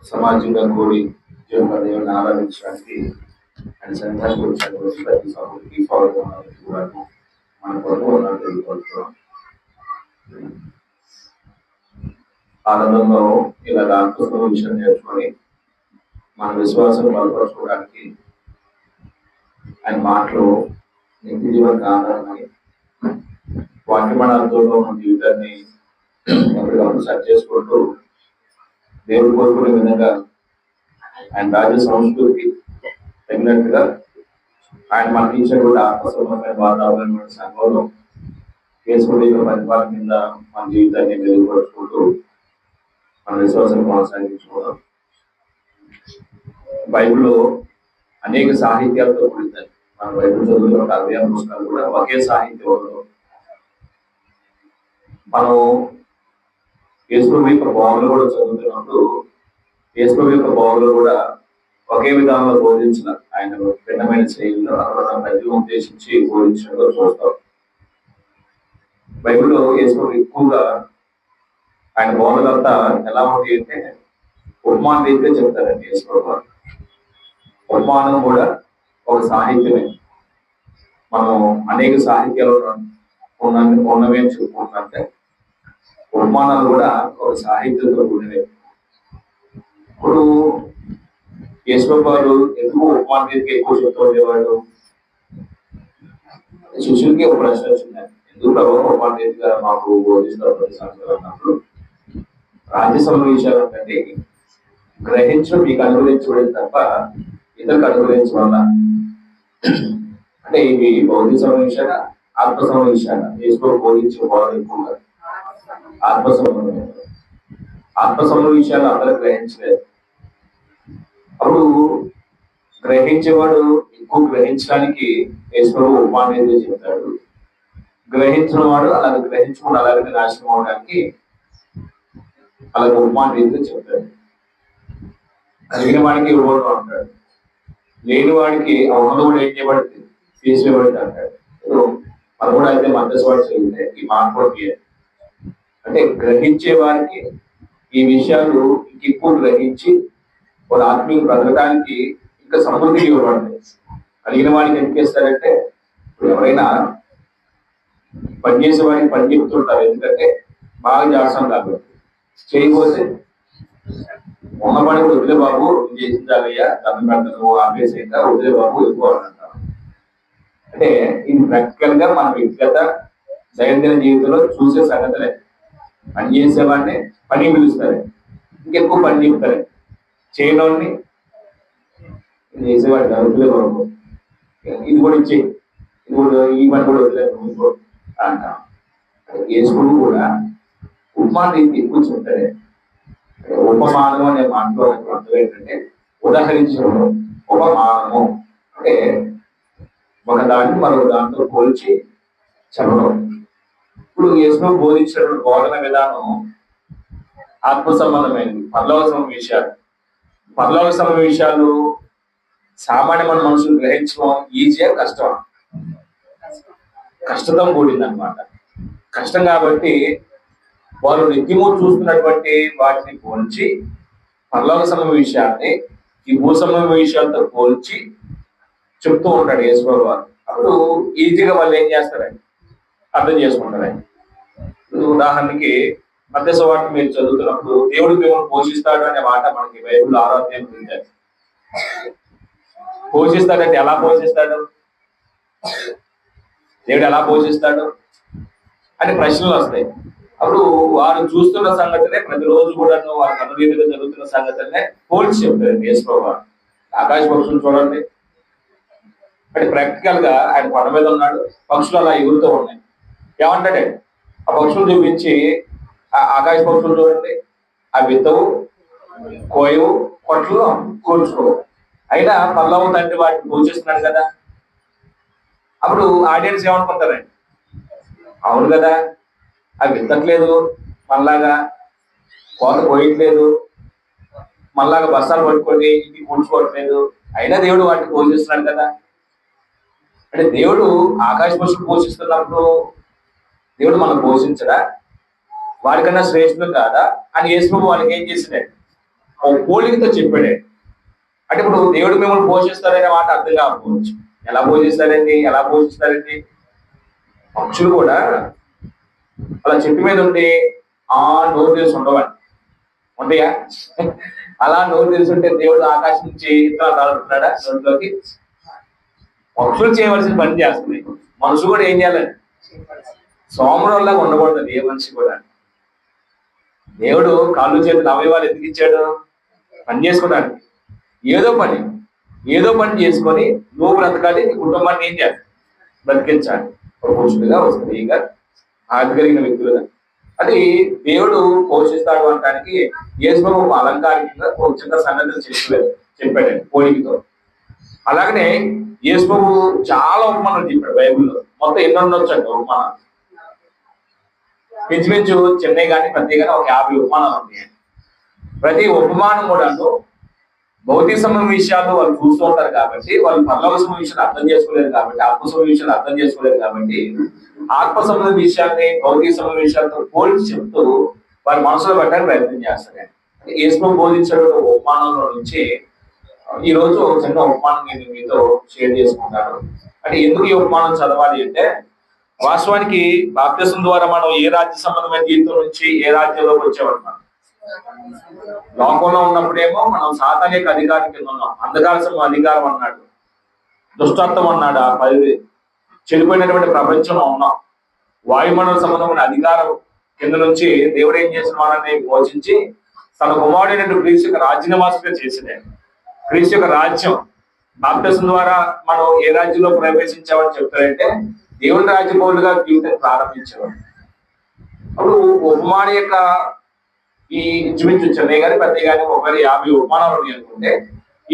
సమాజంగా కూడి దేవుని ఆరాధించడానికి ఆయన సంఘానికి వచ్చినటువంటి ప్రతి సభకి ఫాలో కూడా మన కొరకు ఉన్నాడు తెలుసుకోవచ్చు. ఆనందంలో ఇలా దాంట్లో విషయం నేర్చుకొని మన విశ్వాసం బలపరచుకోవడానికి ఆయన మాటలు నిత్య జీవన ఆధారమని వాక్యమానాలతో మన జీవితాన్ని ఎప్పటికప్పుడు సెట్ చేసుకుంటూ దేవుడు కోరుకునే విధంగా ఆయన రాజ్య సంస్కృతికి తగినట్టుగా ఆయన మనకి ఇచ్చినటువంటి ఆత్మసంబంధమైన వాతావరణం సంఘంలో చేసుకునే పరిపాలన కింద మన జీవితాన్ని మెరుగుపరుచుకుంటూ మన విశ్వాసం కొనసాగించుకోవడం. బైబిల్లో అనేక సాహిత్యాలతో కూడుతాయి. మన బైబిల్ చదువుతున్న 66 పుస్తకాలు కూడా ఒకే సాహిత్యంలో మనం యేసుప్రభు యొక్క బోధనలు కూడా చదువుతున్నప్పుడు యేసుప్రభు యొక్క బోధనలు కూడా ఒకే విధానంలో బోధించిన ఆయన భిన్నమైన శైలిలో అక్కడ ప్రజలు ఉద్దేశించి బోధించడంలో చూస్తాం. బైబిల్లో యేసుప్రభు ఎక్కువగా ఆయన బోధనలంతా ఎలా ఉంది అంటే ఉపమాన రీతిగా చెప్తారండి. యేసుప్రభు ఉపమానం కూడా ఒక సాహిత్యమే. మనం అనేక సాహిత్యాలు ఉన్నవి అని చెప్పుకుంటే ఉపమానాలు కూడా ఒక సాహిత్యంతో కూడినవి. ఇప్పుడు యేసుప్రభు వారు ఎందుకు ఉపమాన రీతికి ఎక్కువ చెప్తూ ఉండేవాడు? శిష్యులకి ఒక ప్రశ్న వచ్చింది, ఎందుకు ప్రభు ఉపమాన రీతిగా మాకు బోధిస్తారు ప్రతి సంవత్సరం అన్నప్పుడు, రాజ్యసభ విషయాలు అంటే గ్రహించడం మీకు అనుగ్రహించబడింది తప్ప ఇతరులకు అనుగ్రహించవల్ల. అంటే ఇవి భౌతిక సమావేశాల ఆత్మ సమావేశాల యేసుప్రభు బోధించే బోధన ఎక్కువగా ఆత్మ సమావేశాలు అందరూ గ్రహించలేదు. అప్పుడు గ్రహించేవాడు ఎక్కువ గ్రహించడానికి యేసుప్రభు ఉపమానం చెప్తాడు. గ్రహించిన వాడు అలాగే గ్రహించుకుని అలాగే నాశనం అవడానికి అలాగే ఉపమానం చెప్తాడు. కలిగిన వాడికి ఇవ్వబడుతూ ఉంటాడు, లేని వాడికి ఆ ఉన్నది కూడా ఏం చేయబడుతుంది, తీసివేయబడుతుంది అంటాడు. మనం కూడా అయితే మధ్యస్వాడు చదివితే ఈ మాట కూడా అంటే గ్రహించే వారికి ఈ విషయాలు ఎక్కువ గ్రహించి వాళ్ళ ఆత్మీయ బ్రతకడానికి ఇంకా సమృద్ధి ఇవ్వబడతాయి. కలిగిన వాడికి ఎందుకు చేస్తారంటే ఇప్పుడు ఎవరైనా పనిచేసే వాడికి పని చెప్తుంటారు, ఎందుకంటే బాగా చేస్తాం కాబట్టి. చేయకపోతే ఉన్న పని కూడా వదిలే బాబు చేసిందాలయ్యా తన పెడతాను ఆపేసేట వదిలే బాబు వెళ్ళిపోవాలంటారు. అంటే ఇది ప్రాక్టికల్ గా మన వ్యక్తిగత దైనందిన జీవితంలో చూసే సంగతులే. పని చేసేవాడిని పని పిలుస్తారు, ఇంకెక్కువ పని చెప్తారు. చేయనోడిని చేసేవాడు వదిలే బాబు, ఇది కూడా ఇచ్చే, ఇది కూడా ఈ పని కూడా వదిలేదు అంటాం. యేసుప్రభు కూడా ఉపమానం ఎక్కువ చెప్తారే. ఉపమానం అనే మాటలో అర్థం ఏంటంటే ఉదాహరించడం. ఉపమానము అంటే ఒక దాన్ని మరొక దాంతో పోల్చి చెప్పడం. ఇప్పుడు యేసుప్రభు బోధించిన బోధన విధానం ఆత్మ సంబంధమైనది. పరలోక విషయాలు, పరలోక విషయాలు సామాన్యమైన మనుషులు గ్రహించడం ఈజీగా కష్టం, కష్టంతో కూడింది అనమాట. కష్టం కాబట్టి వారు నిత్యము చూస్తున్నటువంటి వాటిని పోల్చి పరలోక సంబంధ విషయాన్ని ఈ భూ సంబంధ విషయాలతో పోల్చి చెప్తూ ఉంటాడు యేసుప్రభు వారు. అప్పుడు ఈజీగా వాళ్ళు ఏం చేస్తారండి, అర్థం చేసుకుంటారండి. ఉదాహరణకి మత్తయి సువార్త మీరు చదువుతున్నప్పుడు దేవుడు మిమ్మల్ని పోషిస్తాడు అనే మాట మనకి బైబిల్ 6వ అధ్యాయం ఉంది. పోషిస్తాడంటే ఎలా పోషిస్తాడు, దేవుడు ఎలా పోషిస్తాడు అని ప్రశ్నలు వస్తాయి. అప్పుడు వారు చూస్తున్న సంగతినే ప్రతిరోజు కూడా వారి అనురీతిగా జరుగుతున్న సంగతినే పోల్చి చెప్తారు యేసుప్రభు వారు. ఆకాశ పక్షులు చూడండి అంటే ప్రాక్టికల్ గా ఆయన కొండ మీద ఉన్నాడు, పక్షులు అలా ఎగురుతూ ఉన్నాయి. ఏమంటాడే ఆ పక్షులు చూపించి, ఆ ఆకాశ పక్షులు చూడండి, ఆ విత్తవు కోయవు కొట్లు కూర్చుకోవు, అయినా పల్లవ తండ్రి వాటిని పోషిస్తున్నాడు కదా. అప్పుడు ఆడియన్స్ ఏమనుకుంటారండి, అవును కదా అవి విత్తట్లేదు, మళ్ళాగా కోత పోయట్లేదు, మళ్ళాగా బస్తాలు పట్టుకొని ఇంటికి పూడ్చుకోవట్లేదు, అయినా దేవుడు వాటిని పోషిస్తున్నాడు కదా. అంటే దేవుడు ఆకాశ పక్షులు పోషిస్తున్నప్పుడు దేవుడు మనం పోషించడా, వారికన్నా శ్రేష్ఠులు కాదా అని యేసుప్రభు వాళ్ళకి ఏం చేసినాడు, ఒక పోలికతో చెప్పాడు. అంటే ఇప్పుడు దేవుడు మిమ్మల్ని పోషిస్తారనే మాట అర్థం కాకపోవచ్చు. ఎలా పోషిస్తారండి? పక్షులు కూడా అలా చెట్టు మీద ఉండి ఆ నోరు తెలిసి ఉండవండి, ఉంటాయా? అలా నోరు తెలిసి ఉంటే దేవుడు ఆకాశం నుంచి ఇతరాలు రాలుతున్నాడా నోట్లోకి? పక్షులు చేయవలసిన పని చేస్తున్నాయి. మనుషు కూడా ఏం చేయాలండి? సోమరంలాగా ఉండకూడదు ఏ మనిషి కూడా. దేవుడు కాళ్ళు చేతులు అవయవాలు ఎందుకు ఇచ్చాడు? పని చేసుకోవడానికి. ఏదో పని చేసుకొని నువ్వు బ్రతకాలి, నీ కుటుంబాన్ని ఏం చేయాలి? బ్రతికించాలి. ఒక పురుషుడిగా, ఒక స్త్రీగా, ఆర్థికలిగిన వ్యక్తులుగా. అది దేవుడు పోషిస్తాడు అనడానికి యేసుప్రభు ఒక అలంకారికంగా ఒక చిన్న సంగతిని చెప్పాడు పోలికతో. అలాగనే యేసుప్రభు చాలా ఉపమానాలు చెప్పాడు బైబిల్లో. మొత్తం ఎన్ని ఉండొచ్చండి ఉపమానాలు? ఇంచుమించు చెన్నై కానీ పెద్ద కానీ ఒక 50 ఉపమానాలు ఉంటాయి. ప్రతి ఉపమానం కూడా భౌతిక సంబంధ విషయాలు వాళ్ళు చూస్తూ ఉంటారు కాబట్టి, వాళ్ళు పరలోక సంబంధ విషయాలు అర్థం చేసుకోలేరు కాబట్టి, ఆత్మ సంబంధ విషయాలు అర్థం చేసుకోలేరు కాబట్టి, ఆత్మ సంబంధ విషయాన్ని భౌతిక సంబంధ విషయాలతో పోల్చి చెప్తూ వారి మనసులో పెట్టడానికి ప్రయత్నం చేస్తారు. యేసుప్రభు బోధించిన ఉపమానంలో నుంచి ఈ రోజు ఒక చిన్న ఉపమానం నేను మీతో షేర్ చేసుకుంటాను. అంటే ఎందుకు ఈ ఉపమానం చదవాలి అంటే, వాస్తవానికి బాప్తిసం ద్వారా మనం ఏ రాజ్య సంబంధమైన జీవితం నుంచి ఏ రాజ్యంలోకి వచ్చేవాళ్ళం? లోకంలో ఉన్నప్పుడేమో మనం సాతాన్ యొక్క అధికారం కింద ఉన్నాం. అంధకార అధికారం అన్నాడు, దుష్టత్వం అన్నాడు, ఆ 10 చెడిపోయినటువంటి ప్రపంచంలో ఉన్నాం. వాయుమండల సంబంధమైన అధికారం కింద నుంచి దేవుడు ఏం చేసిన వాళ్ళని పోషించి తన కుమారుడైనటువంటి క్రీస్తు యొక్క రాజ్యనివాసుగా చేసినాడు. క్రీస్తు యొక్క రాజ్యం బాప్తిసం ద్వారా మనం ఏ రాజ్యంలో ప్రవేశించామని చెప్తారంటే, దేవుని రాజ్య పౌరులుగా జీవితం ప్రారంభించాడు. అప్పుడు ఉపమాన యొక్క ఈ ఇంచుమించు చెన్నై కానీ పెద్ద కానీ ఒకవేళ 50 ఉపమానాలు ఉన్నాయి అనుకుంటే,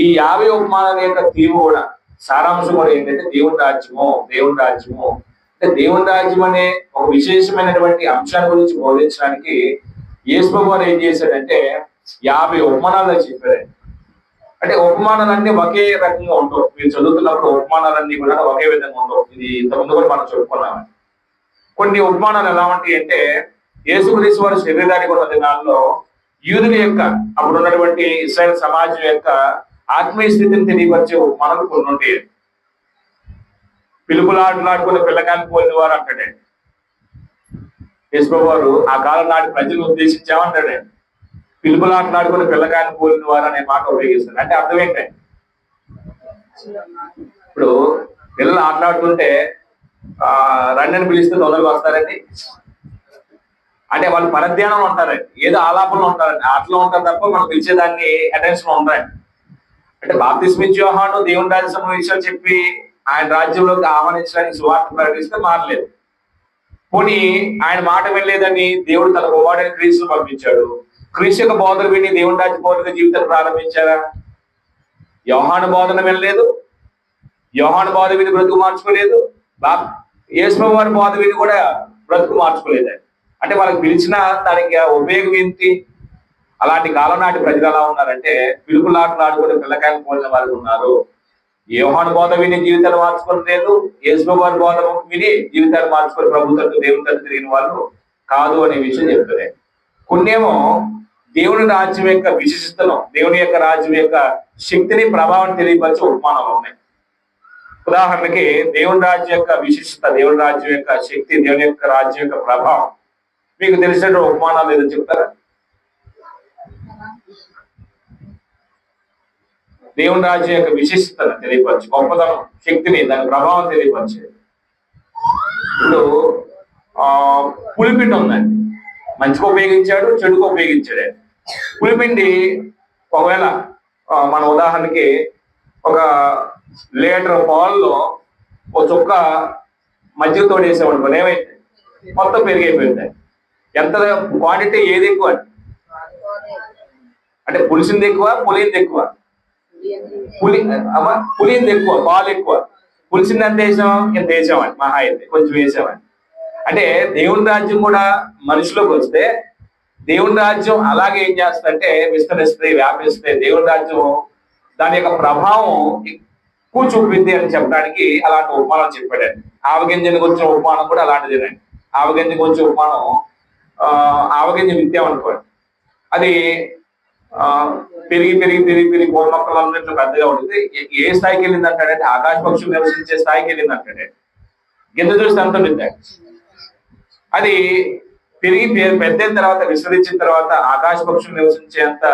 ఈ 50 ఉపమానాల యొక్క తీరు కూడా సారాంశం కూడా ఏంటంటే దేవుని రాజ్యము అంటే దేవుని రాజ్యం అనే ఒక విశేషమైనటువంటి అంశాల గురించి బోధించడానికి యేసుప్రభు వారు ఏం చేశాడంటే 50 ఉపమానాలు చెప్పారు. అంటే ఉపమానాలన్నీ ఒకే రకంగా ఉండవు. మీరు చదువుతున్నప్పుడు ఉపమానాలన్నీ కూడా ఒకే విధంగా ఉండవు. ఇది ఇంతకుముందు కూడా మనం చెప్పుకున్నాం. కొన్ని ఉపమానాలు ఎలా ఉంటాయి అంటే, యేసుక్రీస్తు వారి శరీరానికి ఉన్న దినాల్లో యూదుల యొక్క అప్పుడు ఉన్నటువంటి ఇశ్రాయేల్ సమాజం యొక్క ఆత్మీయ స్థితిని తెలియపరిచే ఉపమానాలు కొన్ని ఉంటాయి. పిలుపులాడుకున్న పిల్లకాయలు పోలిన వారు అంటాడే యేసుప్రభు వారు. ఆ కాలం నాటి ప్రజలను ఉద్దేశించామంటాడే, పిలుపులాడుకున్న పిల్లకాయలు పోలిన వారు అనే మాట ఉపయోగిస్తారు. అంటే అర్థం ఏంటంటే, ఇప్పుడు పిల్లలు ఆటలాడుతుంటే రండిని పిలిస్తే తొందరగా వస్తారండి. అంటే వాళ్ళు పరధ్యానంలో ఉంటారండి, ఏదో ఆలాపంలో ఉంటారండి, ఆటలో ఉంటారు తప్ప మనం పిలిచేదాన్ని అటెన్షన్ లో ఉంటారండి. అంటే బాప్తిస్మ ఇచ్చే యోహాను దేవుని రాజ్య సంబంధ విషయాలు చెప్పి ఆయన రాజ్యంలోకి ఆహ్వానించడానికి సువార్త ప్రకటిస్తే మారలేదు. పోనీ ఆయన మాట వినలేదని దేవుడు తన కుమారుడైన క్రీస్తును పంపించాడు. క్రీస్తు యొక్క బోధన విని దేవుని రాజ్య పౌరులుగా జీవితాన్ని ప్రారంభించారా? యోహాను బోధన వినలేదు, యోహాను బోధ విని బ్రతుకు మార్చుకోలేదు, యేసుప్రభు వారి బోధ విని కూడా బ్రతుకు మార్చుకోలేదు. అంటే వాళ్ళకి పిలిచిన దానికి ఉపయోగం ఏంటి? అలాంటి కాలం నాటి ప్రజలు ఎలా ఉన్నారంటే, పిలుపులాడుకునే పిల్లకాయలు పోలిన వారు ఉన్నారు. యోహాను బోధ విని జీవితాలు మార్చుకొని లేదు, యేసుప్రభు వారి బోధ విని జీవితాలు మార్చుకొని ప్రభుత్వం దేవుని తట్టు తిరిగిన వాళ్ళు కాదు అనే విషయం చెప్తుంది. కొన్నేమో దేవుని రాజ్యం యొక్క విశిష్టతను, దేవుని యొక్క రాజ్యం యొక్క శక్తిని, ప్రభావం తెలియపరిచే ఉపమానాలు ఉన్నాయి. ఉదాహరణకి దేవుని రాజ్యం యొక్క విశిష్టత, దేవుని రాజ్యం యొక్క శక్తి, దేవుని యొక్క రాజ్యం యొక్క ప్రభావం మీకు తెలిసిన ఉపమానాలు ఏదో చెప్తారా? దేవుని రాజ్యం యొక్క విశిష్టతను తెలియపరచు, గొప్పతనం, శక్తిని, దాని ప్రభావం తెలియపరిచేది. ఇప్పుడు పులిపిండి ఉందండి, మంచిగా ఉపయోగించాడు, చెడుగా ఉపయోగించాడు. పులిపిండి ఒకవేళ మన ఉదాహరణకి ఒక లీటర్ పాల్లో ఒక చుక్క మజ్జిగ తోడేసామనుకోండి, ఏమైతే మొత్తం పెరిగైపోయింది. ఎంత క్వాంటిటీ ఏది ఎక్కువ అంటే పులిసింది ఎక్కువ, పులింది ఎక్కువ? పులింది ఎక్కువ, పాలు ఎక్కువ. పులిసింది ఎంత వేసాం? ఇంత వేసామని, మహా అయితే కొంచెం వేసామని. అంటే దేవుని రాజ్యం కూడా మనిషిలోకి వస్తే దేవుని రాజ్యం అలాగే ఏం చేస్తుందంటే విస్తరిస్తే, వ్యాపిస్తే, దేవుని రాజ్యం దాని యొక్క ప్రభావం ఎక్కువ చూపింది అని చెప్పడానికి అలాంటి ఉపమానం చెప్పాడండి. ఆవగింజని గురించిన ఉపమానం కూడా అలాంటిదేనండి. ఆవగింజ గురించి ఉపమానం, ఆవగింజ విత్తాం అనుకోండి, అది ఆ పెరిగి పెరిగి పెరిగి పెరిగి పూల మొక్కలు అన్నింటిలో పెద్దగా ఉంటుంది. ఏ స్థాయికి వెళ్ళింది అంటాడంటే ఆకాశ పక్షులు నివసించే స్థాయికి వెళ్ళింది అంటాడే. గింజ చూస్తే అంత ఉంటుంది. అది పెరిగి పెద్దయిన తర్వాత విస్తరించిన తర్వాత ఆకాశ పక్షులు నివసించేంత,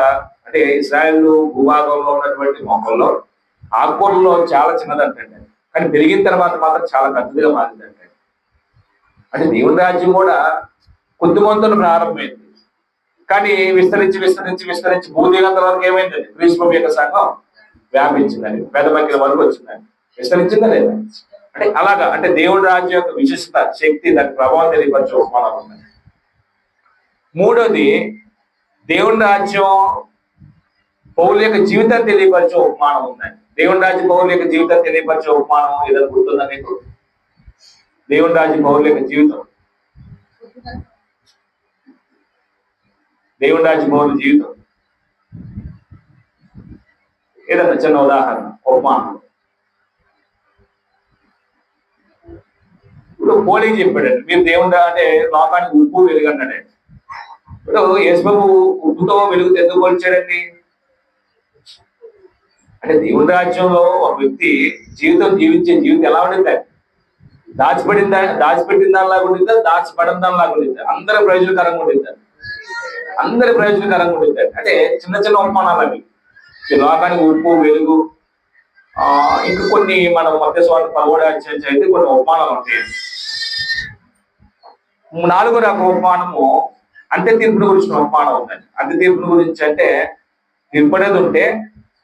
అంటే ఇస్రాయేల్ భూభాగంలో ఉన్నటువంటి మొక్కల్లో ఆకుకూరలో చాలా చిన్నదంటండి. కానీ పెరిగిన తర్వాత మాత్రం చాలా పెద్దదిగా మారిందంటే. అంటే దేవుని రాజ్యం కూడా కొద్ది మంతులు ప్రారంభమైంది, కానీ విస్తరించి విస్తరించి విస్తరించి భూదిగంత వరకు ఏమైందండి? క్రీస్తు యొక్క సంఘం వ్యాపించిందని, పెద్ద మధ్యల వరకు వచ్చిందని. విస్తరించిందా లేదా? అంటే అలాగా, అంటే దేవుడి రాజ్యం యొక్క విశిష్టత, శక్తి, దాని ప్రభావం తెలియపరిచే ఉపమానం ఉన్నాయి. మూడోది, దేవుని రాజ్యం పౌరుల యొక్క జీవితాన్ని తెలియపరిచే ఉపమానం ఉన్నాయి. దేవుని రాజ్యం పౌరుల యొక్క జీవితాన్ని తెలియపరిచే ఉపమానం ఏదైనా గుర్తుందా మీకు? దేవుని రాజ్యం పౌరుల యొక్క జీవితం, దేవుని రాజ్యం పౌరుల జీవితం ఏదన్నా చిన్న ఉదాహరణ, ఉపమానం. ఇప్పుడు పోలికి చెప్పాడండి, మీరు దేవుడు అంటే లోకానికి ఉప్పు వెలుగు అన్నాడండి. ఇప్పుడు యేసుబాబు ఉప్పుతో వెలుగు ఎందుకు పోల్చాడండి? అంటే దేవుని రాజ్యంలో ఒక వ్యక్తి జీవితం జీవించే జీవితం ఎలా ఉండింది? దాచిపెట్టిన దానిలాగా ఉండిందా? దాచిపడిన దానిలాగా ఉండిందా? అందరి ప్రయోజనకరంగా ఉండిందా? అందరి ప్రయోజనకరంగా ఉండింది. అంటే చిన్న చిన్న ఉపమానాలు అవి. లోకానికి ఉప్పు వెలుగు. ఇంకా కొన్ని మనం మధ్య స్వార్థ 11వ అధ్యాయం అయితే కొన్ని ఉపమానాలు ఉంటాయి. 4వ రకం ఉపమానము అంత్య తీర్పుని గురించిన ఉపమానం ఉందండి. అంత్య తీర్పుని గురించి అంటే తీర్పు అనేది ఉంటే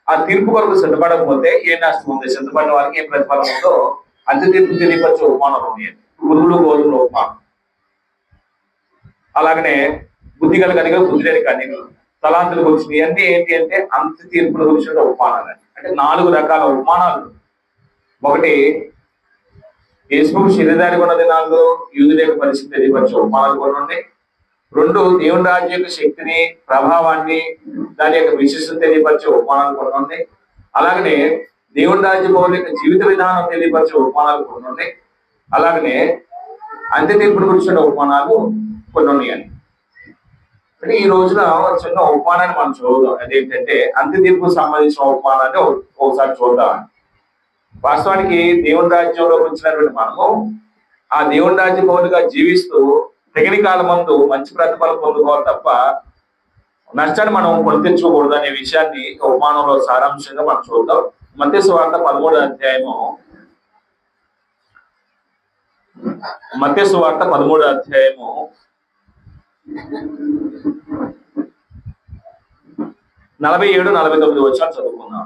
ఆ తీర్పు కొరకు సిద్ధపడకపోతే ఏ నష్టం ఉంది, సిద్ధపడిన వారికి ఏ ప్రతిఫలం ఉందో అంత్య తీర్పు తెలియపరిచే ఉపమానాలు ఉన్నాయి. గురువులు గోధుమల ఉపమానం. అలాగనే బుద్ధి కలిగిన బుద్ధి లేని కన్యకలు, తలాంతుల గురించి, ఇవన్నీ ఏంటి అంటే అంత్య తీర్పుల గురించిన ఉపమానాలు. అంటే 4 రకాల ఉపమానాలు. ఒకటి, యేసు శరీరానికి ఉన్న దినాల్లో యూదుల యొక్క పరిస్థితి తెలియపరిచే ఉపమానాలు కొన్ని ఉన్నాయి. 2, దేవుని రాజ్యం యొక్క శక్తిని, ప్రభావాన్ని, దాని యొక్క విశిష్టత తెలియపరిచే ఉపమానాలు కొన్ని ఉన్నాయి. అలాగనే దేవుని రాజ్య పౌరుల యొక్క జీవిత విధానం తెలియపరిచే ఉపమానాలు కొన్ని ఉన్నాయి. అలాగనే అంత్య తీర్పుల గురించిన ఉపమానాలు కొన్ని ఉన్నాయండి. అంటే ఈ రోజున చిన్న ఉపమానాన్ని మనం చూద్దాం. అదేంటంటే అంత్య తీర్పుకు సంబంధించిన ఉపమానాన్ని ఒకసారి చూద్దాం. వాస్తవానికి దేవుని రాజ్యంలోకి వచ్చినటువంటి మనము ఆ దేవుని రాజ్య పౌరులుగా జీవిస్తూ తెగని కాలం ముందు మంచి ప్రతిఫలం పొందుకోవాలి తప్ప నష్టాన్ని మనం కొని తెచ్చుకోకూడదు అనే విషయాన్ని ఉపమానంలో సారాంశంగా మనం చూద్దాం. మత్తయి సువార్త 13వ అధ్యాయము, మత్తయి సువార్త 13వ అధ్యాయము 47-49 వచనాలు చదువుకున్నాం.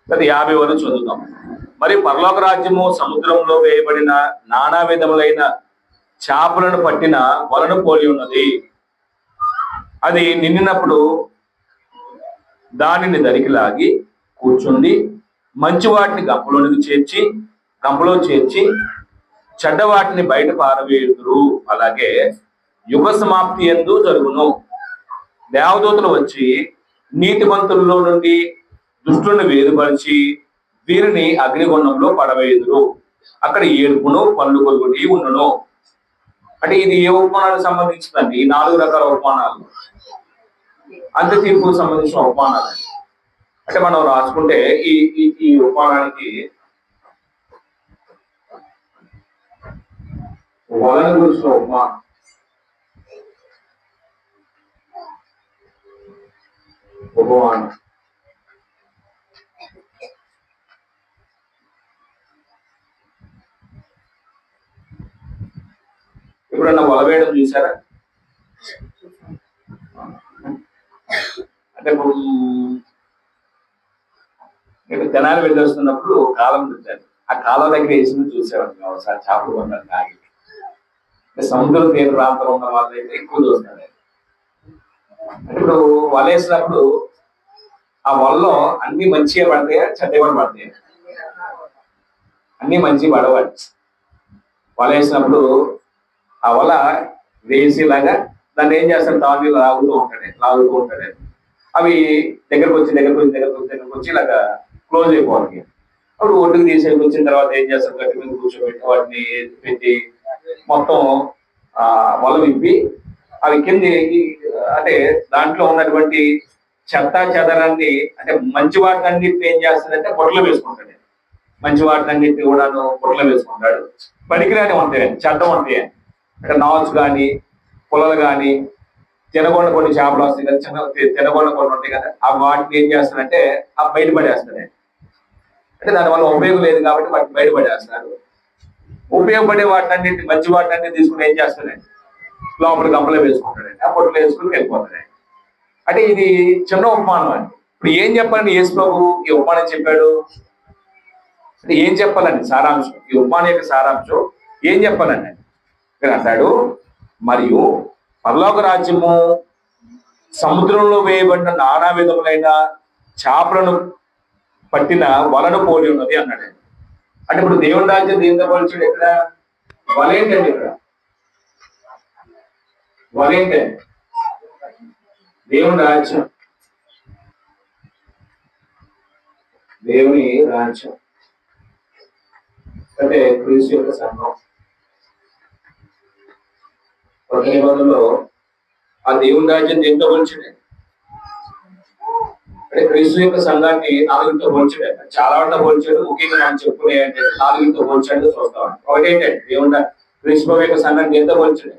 50 వరకు చదువుతాం. మరి పరలోక రాజ్యము సముద్రంలో వేయబడిన నానా విధములైన చేపలను పట్టిన వలను పోలి ఉన్నది. అది నిండినప్పుడు దానిని దరికి లాగి కూర్చుండి మంచి వాటిని గంపలో చేర్చి చెడ్డ వాటిని బయట పారవేయుదురు. అలాగే యుగ సమాప్తి యందు జరుగును. దేవదూతలు వచ్చి నీతిమంతుల్లో నుండి దుష్టుని వేరుపరిచి వీరిని అగ్నిగుండంలో పడవేయుదురు. అక్కడ ఏడుపును పళ్ళు కొరుకుని ఉండును. అంటే ఇది ఏ ఉపమానానికి సంబంధించిందండి? ఈ 4 రకాల ఉపమానాలు అంత్య తీర్పుకు సంబంధించిన ఉపమానాలు. అంటే మనం రాసుకుంటే ఈ ఉపమానానికి వలన గురించిన ఉపమానం, ఉపమానం. ఎప్పుడన్నా వల వేయడం చూసారా? అంటే నేను తెనాలి వెళ్ళి వస్తున్నప్పుడు కాలం పెట్టాను. ఆ కాలం దగ్గర వేసింది చూసేవాడిని ఒకసారి. చేపలు కొన్నారు తాగి. సముద్ర తీర ప్రాంతంలో ఉన్న వాళ్ళు అయితే ఎక్కువ చూస్తారు. ఇప్పుడు వల వేసినప్పుడు ఆ వలలో అన్ని మంచిగా పడతాయా, చెడ్డగా పడతాయా? అన్ని మంచి పడవాలి. వల వేసినప్పుడు ఆ వల వేసేలాగా దాన్ని ఏం చేస్తారు? తాగి లాగుతూ ఉంటాడు. అవి దగ్గరకు వచ్చి ఇలాగా క్లోజ్ అయిపోవాలి. అప్పుడు ఒడ్డుకు తీసేసి వచ్చిన తర్వాత ఏం చేస్తారు? గట్టి మీద కూర్చోబెట్టి వాటిని పెట్టి మొత్తం వల విప్పి అవి కింది అంటే దాంట్లో ఉన్నటువంటి చెత్త చెదరాన్ని అంటే మంచి వాటినన్నింటిని ఏం చేస్తాడంటే పొట్టలో వేసుకుంటాడు. మంచి వాటినన్నింటిని కూడాను పొట్టలో వేసుకుంటాడు. పనికిరాని ఉంటాయి, చెత్త ఉంటాయి, అంటే నాచు కానీ పుల్లలు కానీ తినకుండా కొన్ని చేపలు వస్తాయి కదా, చిన్న తినకుండా కొన్ని ఉంటాయి కదా, ఆ వాటిని ఏం చేస్తాడంటే ఆ బయటపడేస్తాడు. అంటే దానివల్ల ఉపయోగం లేదు కాబట్టి వాటిని బయటపడేస్తారు. ఉపయోగపడే వాటినన్నింటి మంచి వాటినన్నింటి తీసుకుని ఏం చేస్తాడండి లోపల గంపలో వేసుకుంటాడండి, ఆ పొట్టలో వేసుకుని వెళ్ళిపోతాడండి. అంటే ఇది చిన్న ఉపమానం అండి. ఇప్పుడు ఏం చెప్పాలని యేసు ప్రభు ఈ ఉపమానం చెప్పాడు అంటే ఏం చెప్పాలండి సారాంశం, ఈ ఉపమానం యొక్క సారాంశం ఏం చెప్పాలండి ఇక్కడ అంటాడు, మరియు పరలోక రాజ్యము సముద్రంలో వేయబడిన నానా విధములైన చేపలను పట్టిన వలను పోలి ఉన్నది అన్నాడు. అంటే ఇప్పుడు దేవుని రాజ్యం దీంతో పోల్చాడు. ఇక్కడ వలేంటండి, ఇక్కడ వలేంటండి దేవుని రాజ్యం, దేవుని రాజ్యం అంటే క్రీస్తు యొక్క సంఘం. కొత్త నిబంధనలో ఆ దేవుని రాజ్యం దేంతో పోల్చాడు అంటే క్రీస్తు యొక్క సంఘాన్ని నాలుగుతో పోల్చాడు. చాలా వాటితో పోల్చాడు. ముఖ్యంగా మనం చెప్పుకునే అంటే నాలుగుతో పోల్చాడు చూస్తాం. ఒకటేంటంటే దేవుని క్రీస్తు యొక్క సంఘాన్ని దేంతో పోల్చాడు,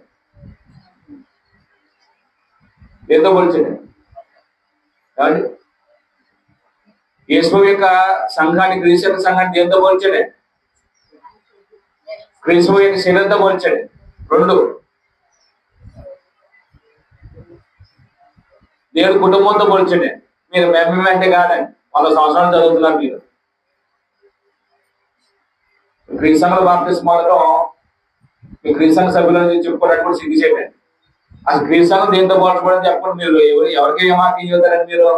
దేంతో పోల్చాడు కాబట్టి యేసు యొక్క సంఘాన్ని క్రీస్తు యొక్క సంఘాన్ని దేంతో పోల్చాడే, క్రీస్తు యొక్క శరీరంతో పోల్చాడు. రెండు దేవుడి కుటుంబంతో పోల్చాడే. మీరు మేమంటే కాదండి, 100 సంవత్సరాలు చదువుతున్నారు మీరు. క్రీస్తు సంఘంలో బాప్తిస్మం పొందడం మీ క్రీస్తు సంఘ సభ్యులను చెప్పుకోవడానికి కూడా సిగ్గు చేయండి. అసలు క్రీస్తు సంఘం దేంతో పోల్చబడని చెప్పండి. మీరు ఎవరికి ఏ మాట చెబుతారండి మీరు?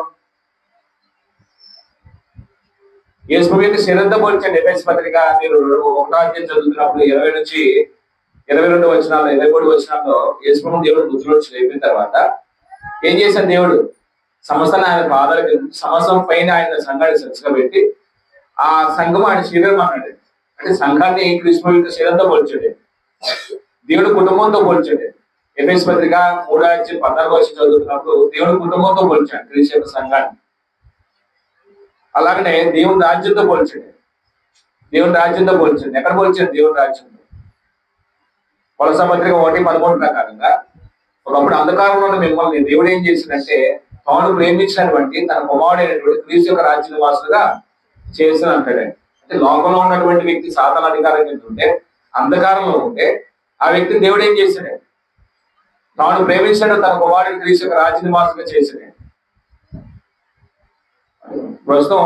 యేసు యొక్క శరీరంతో పోల్చండి. ఎఫెసీ పత్రిక మీరు 1వ అధ్యాయం చదువుతున్నప్పుడు 20 నుంచి 22 వచనాలు 23 వచనాల్లో యేసు దేవుడు బుద్ధిలో అయిపోయిన తర్వాత ఏం చేశాడు దేవుడు? సమస్తాన్ని ఆయన పాదాలకు సమస్తం పైన ఆయన సంఘాన్ని సరస్సుగా పెట్టి ఆ సంఘం ఆయన శరీరం అన్నాడు. అంటే సంఘాన్ని క్రీస్తు యొక్క శరీరంతో పోల్చాడు. దేవుడు కుటుంబంతో పోల్చాడు. ఎఫెసీ పత్రిక 3వ అధ్యాయం 14 వచనం చదువుతున్నప్పుడు దేవుడు కుటుంబంతో పోల్చాడు క్రీస్తు యొక్క సంఘాన్ని. అలాగనే దేవుని రాజ్యంతో పోల్చాడు. దేవుని రాజ్యంతో పోల్చాడు. ఎక్కడ పోల్చాడు? దేవుని రాజ్యంతో. కొలస పత్రిక 1:13 ప్రకారంగా ఒకప్పుడు అంధకారంలో ఉన్న మిమ్మల్ని దేవుడు ఏం చేసిందంటే తాను ప్రేమించినటువంటి తన కుమారుడైనటువంటి క్రీస్తు యొక్క రాజ్య నివాసులుగా చేసిన అంటాడు. అంటే లోకంలో ఉన్నటువంటి వ్యక్తి సాతాను అధికారం కింద ఉంటే, అంధకారంలో ఉంటే ఆ వ్యక్తిని దేవుడు ఏం చేశాడు? తాను ప్రేమించిన తన కుమారుడు క్రీస్తు యొక్క రాజ్య నివాసులుగా చేశాడు. ప్రస్తుతం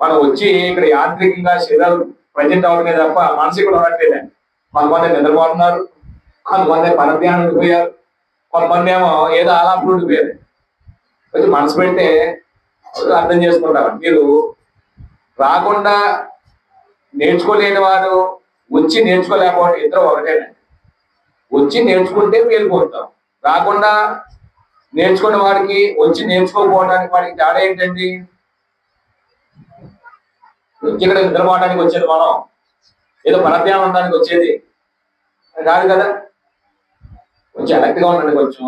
మనం వచ్చి ఇక్కడ యాంత్రికంగా శరీరాలు ప్రజెంట్ అవడమే తప్ప మానసికంగా ఉండట్లేదండి. కొంతమంది నిద్రపోతున్నారు, కొంతమంది పరధ్యానం ఉండిపోయారు, కొంతమంది ఏమో ఏదో ఆలాపులు ఉండిపోయారు. కొంచెం మనసు పెడితే అర్థం చేసుకుంటారు. మీరు రాకుండా నేర్చుకోలేని వారు వచ్చి నేర్చుకోలేకపోవడం ఇద్దరు ఒకటేనండి. వచ్చి నేర్చుకుంటే వెళ్ళిపోతాం, రాకుండా నేర్చుకున్న వాడికి వచ్చి నేర్చుకోకపోవడానికి వాడికి తేడా ఏంటండి? ఇక్కడ నిద్రపోవడానికి వచ్చేది మనం, ఏదో పరధ్యానం ఉండడానికి వచ్చేది కాదు కదా. కొంచెం ఎలక్ట్గా ఉండండి. కొంచెం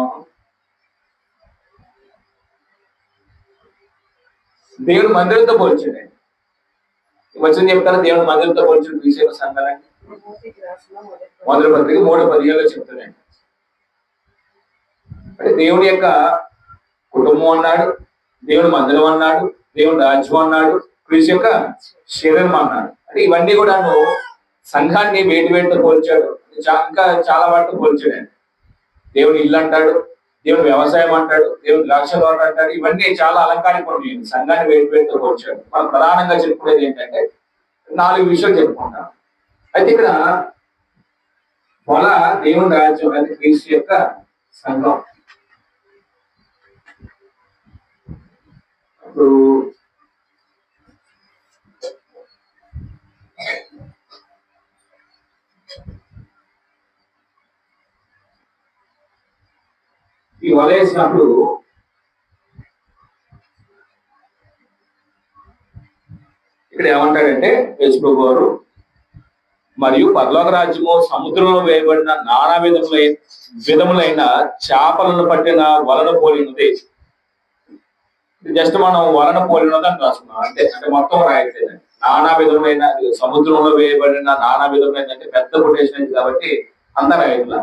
దేవుడు మందిరంతో పోల్చండి. వచ్చిన చెప్తాను దేవుడు మందిరంతో పోల్చిన విషయం సంఘాలని మొదటి పత్రిక 3:15 చెప్తున్నాయండి. అంటే దేవుని యొక్క కుటుంబం అన్నాడు, దేవుని మందిరం అన్నాడు, దేవుని రాజ్యం అన్నాడు, క్రీస్తు యొక్క శరీరం అన్నాడు. అంటే ఇవన్నీ కూడాను సంఘాన్ని వేటి వేటితో పోల్చాడు. ఇంకా చాలా వాటితో పోల్చాడండి. దేవుని ఇల్లు అంటాడు, దేవుని వ్యవసాయం అంటాడు, దేవుని ద్రాక్ష తోట అంటాడు. ఇవన్నీ చాలా అలంకారిక సంఘాన్ని వేటి వేటితో పోల్చాడు. మనం ప్రధానంగా చెప్పుకునేది ఏంటంటే 4 విషయాలు చెప్పుకుంటాం. అయితే ఇక్కడ దేవుని రాజ్యం అంటే క్రీస్తు యొక్క సంఘం. ఇప్పుడు ఈ వలేసినప్పుడు ఇక్కడ ఏమంటాడంటే యేసు ప్రభువు గారు మరియు పరలోక రాజ్యము సముద్రంలో వేయబడిన నానా విధములైన చేపలను పట్టిన వలను పోలినది. జస్ట్ మనం వలన పోలినది అని రాసుకున్నాం అంతే. అంటే మొత్తం రాయట్లేదు. నానా విధములైన సముద్రంలో వేయబడిన నానా విధములైన అంటే పెద్ద కొటేషన్ కాబట్టి అంత రాయట్లా.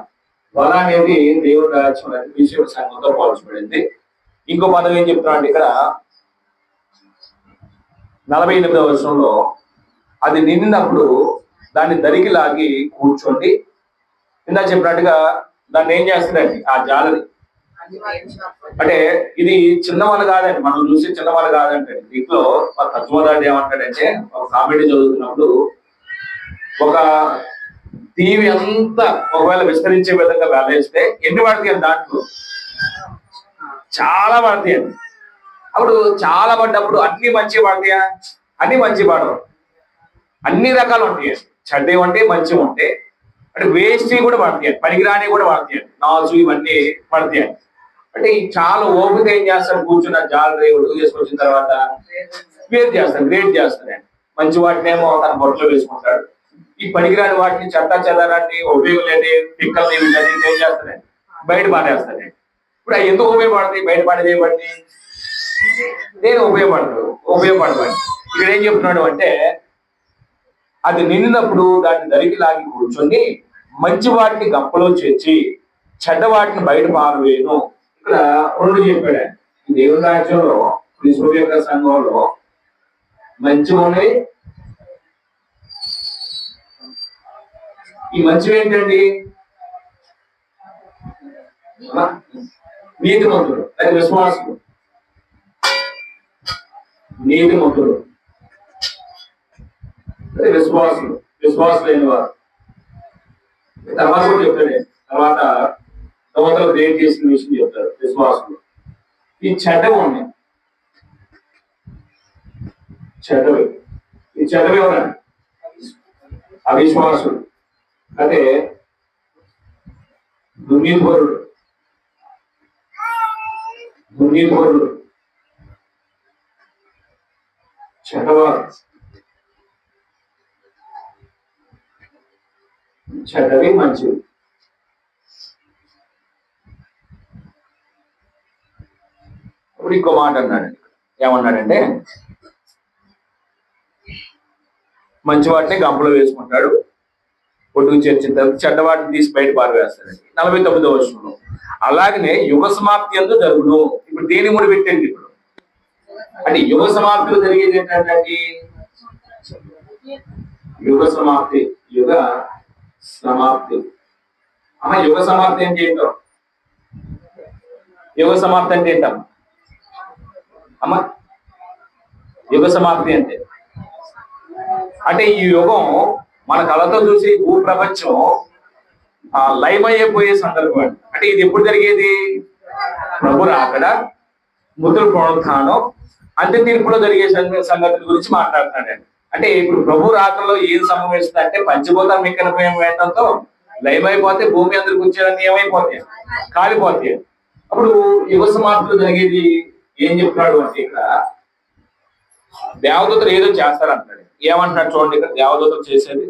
వల అనేది దేవుడు రాజ్యం విషయ సంఘంతో పోల్చబడింది. ఇంకో పదం ఏం చెప్తున్నాడు ఇక్కడ 48వ వచనంలో, అది నిండినప్పుడు దాన్ని దరికి లాగి కూర్చోండి. ఇందా చెప్పినట్టుగా దాన్ని ఏం చేస్తాడండి, ఆ జాలని. అంటే ఇది చిన్నవాళ్ళు కాదండి, మనం చూసే చిన్నవాళ్ళు కాదంటే. దీంట్లో తత్వదాడు ఏమంటాడంటే, ఒక కామెడీ చదువుతున్నప్పుడు ఒక టీవీ అంతా ఒకవేళ విస్తరించే విధంగా వేలేస్తే ఎన్ని పడతాయండి దాంట్లో? చాలా పడతాయండి. అప్పుడు చాలా పడ్డప్పుడు అన్ని మంచి పడతాయా? అన్ని మంచి పడవు. అన్ని రకాలు ఉంటాయి. చెడ్డవి ఉంటే మంచివి ఉంటాయి. అంటే వేస్ట్ కూడా పడతాయి, పనికిరాని కూడా పడతాయి, నాచు ఇవన్నీ పడతాయి. అంటే చాలా ఓపిక ఏం చేస్తాడు, కూర్చున్న జాలు రేవుడు చేసుకొచ్చిన తర్వాత వేరు చేస్తాడు, గ్రేట్ చేస్తాడండి. మంచి వాటినేమో తన బొట్లో వేసుకుంటాడు. ఈ పనికిరాని వాటిని చెదారాన్ని ఉపయోగం లేని పిక్కల్ని వీళ్ళని ఏం చేస్తాడండి, బయట పాడేస్తాడండి. ఇప్పుడు అవి ఎందుకు ఉపయోగపడతాయి? బయట పాడేయబడి నేను ఉపయోగపడతాడు. ఇక్కడ ఏం చెప్తున్నాడు అంటే, అది నిండినప్పుడు దాన్ని దరికి లాగి కూర్చొని మంచి వాటిని గంపలో చేర్చి చెడ్డ వాటిని బయట పారవేయను. ఇక్కడ రెండు చెప్పాడు. దేవుని రాజ్యంలో క్రీస్తు యొక్క సంఘంలో మంచి ఉన్నాయి. ఈ మంచివి ఏంటండి? నీతిమంతుడు, అది విశ్వాసులు. నీతిమంతుడు అదే విశ్వాసులు అయిన వారు. తర్వాత కూడా చెప్తాడే, తర్వాత గ్రేట్ చేసిన విషయం చెప్తారు విశ్వాసులు. ఈ చెడ్డవి ఉన్నాయి, ఈ చెడ్డవి ఉన్నాయి అవిశ్వాసులు. అదే దుర్నీతిపరుడు, చెడ్డవారు, చెడ్డవి మంచివి. ఇప్పుడు ఇంకో మాట అన్నాడు. ఏమన్నాడంటే, మంచి వాటిని గంపలో వేసుకుంటాడు, ఒడ్డుకు చేర్చిన తర్వాత చెడ్డవాటిని తీసి బయట పారవేస్తాడండి. 49వ వచనంలో, అలాగనే యుగ సమాప్తి అందు జరుగును. ఇప్పుడు దేని ముడి పెట్టండి. ఇప్పుడు అంటే యుగ సమాప్తిలో జరిగేది ఏంటంటే, యుగ సమాప్తి అమ్మ. యుగ సమాప్తి అంటే ఏంటో? యుగ సమాప్తి అంటే ఏంటమ్మా అమ్మ? యుగ సమాప్తి అంటే ఈ యుగం మన కళతో చూసి భూ ప్రపంచం లయమయ్యపోయే సందర్భం. అంటే ఇది ఎప్పుడు జరిగేది? ప్రభు రాకడ, మృతుల పునరుత్థానం, అంత్య తీర్పులో జరిగే సంగతుల గురించి మాట్లాడుతున్నాడు. అంటే ఇప్పుడు ప్రభు రాకలో ఏం సంభవిస్తుంది అంటే, పంచభూతాలు మిక్కనపోయం వేయడంతో లయమైపోతే భూమి అందరికి వచ్చేదాన్ని ఏమైపోతాయి, కాలిపోతాయి. అప్పుడు యుగ సమాప్తిలో జరిగేది ఏం చెప్తున్నాడు అంటే, ఇక్కడ దేవదూతలు ఏదో చేస్తారంటాడు. ఏమంటున్నాడు చూడండి ఇక్కడ. దేవదూతలు చేసేది,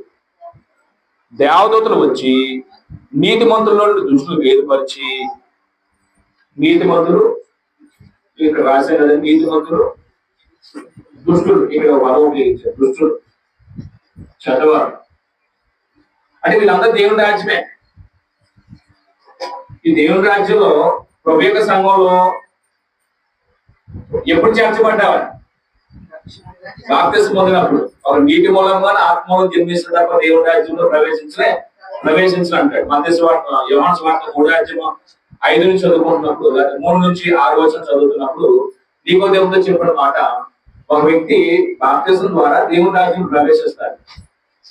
దేవదూతలు వచ్చి నీతిమంతుల్లో దుష్టులు వేరుపరిచి, నీతిమంతులు ఇక్కడ రాసే కదా, నీతిమంతులు దుష్టులు, ఇక్కడ వరం ఉపయోగించారు. దుష్టులు, చెడ్డవారు అంటే వీళ్ళందరూ దేవుని రాజ్యమే. ఈ దేవుని రాజ్యంలో ప్రభు యొక్క సంఘంలో ఎప్పుడు చేర్చబడ్డావని? బాప్తిస్మం పొందినప్పుడు. ఒక నీటి మూలంగా ఆత్మ మూలం జన్మిస్తున్న తప్ప దేవుని రాజ్యంలో ప్రవేశించలే అంటాడు. మత్తయి సువార్త, యోహాను సువార్త 3:5 నుంచి చదువుకుంటున్నప్పుడు, 3 నుంచి 6 వచనం చదువుతున్నప్పుడు నికోదేముతో చెప్పిన మాట, ఒక వ్యక్తి బాప్తిస్మం ద్వారా దేవుని రాజ్యం ప్రవేశిస్తాడు.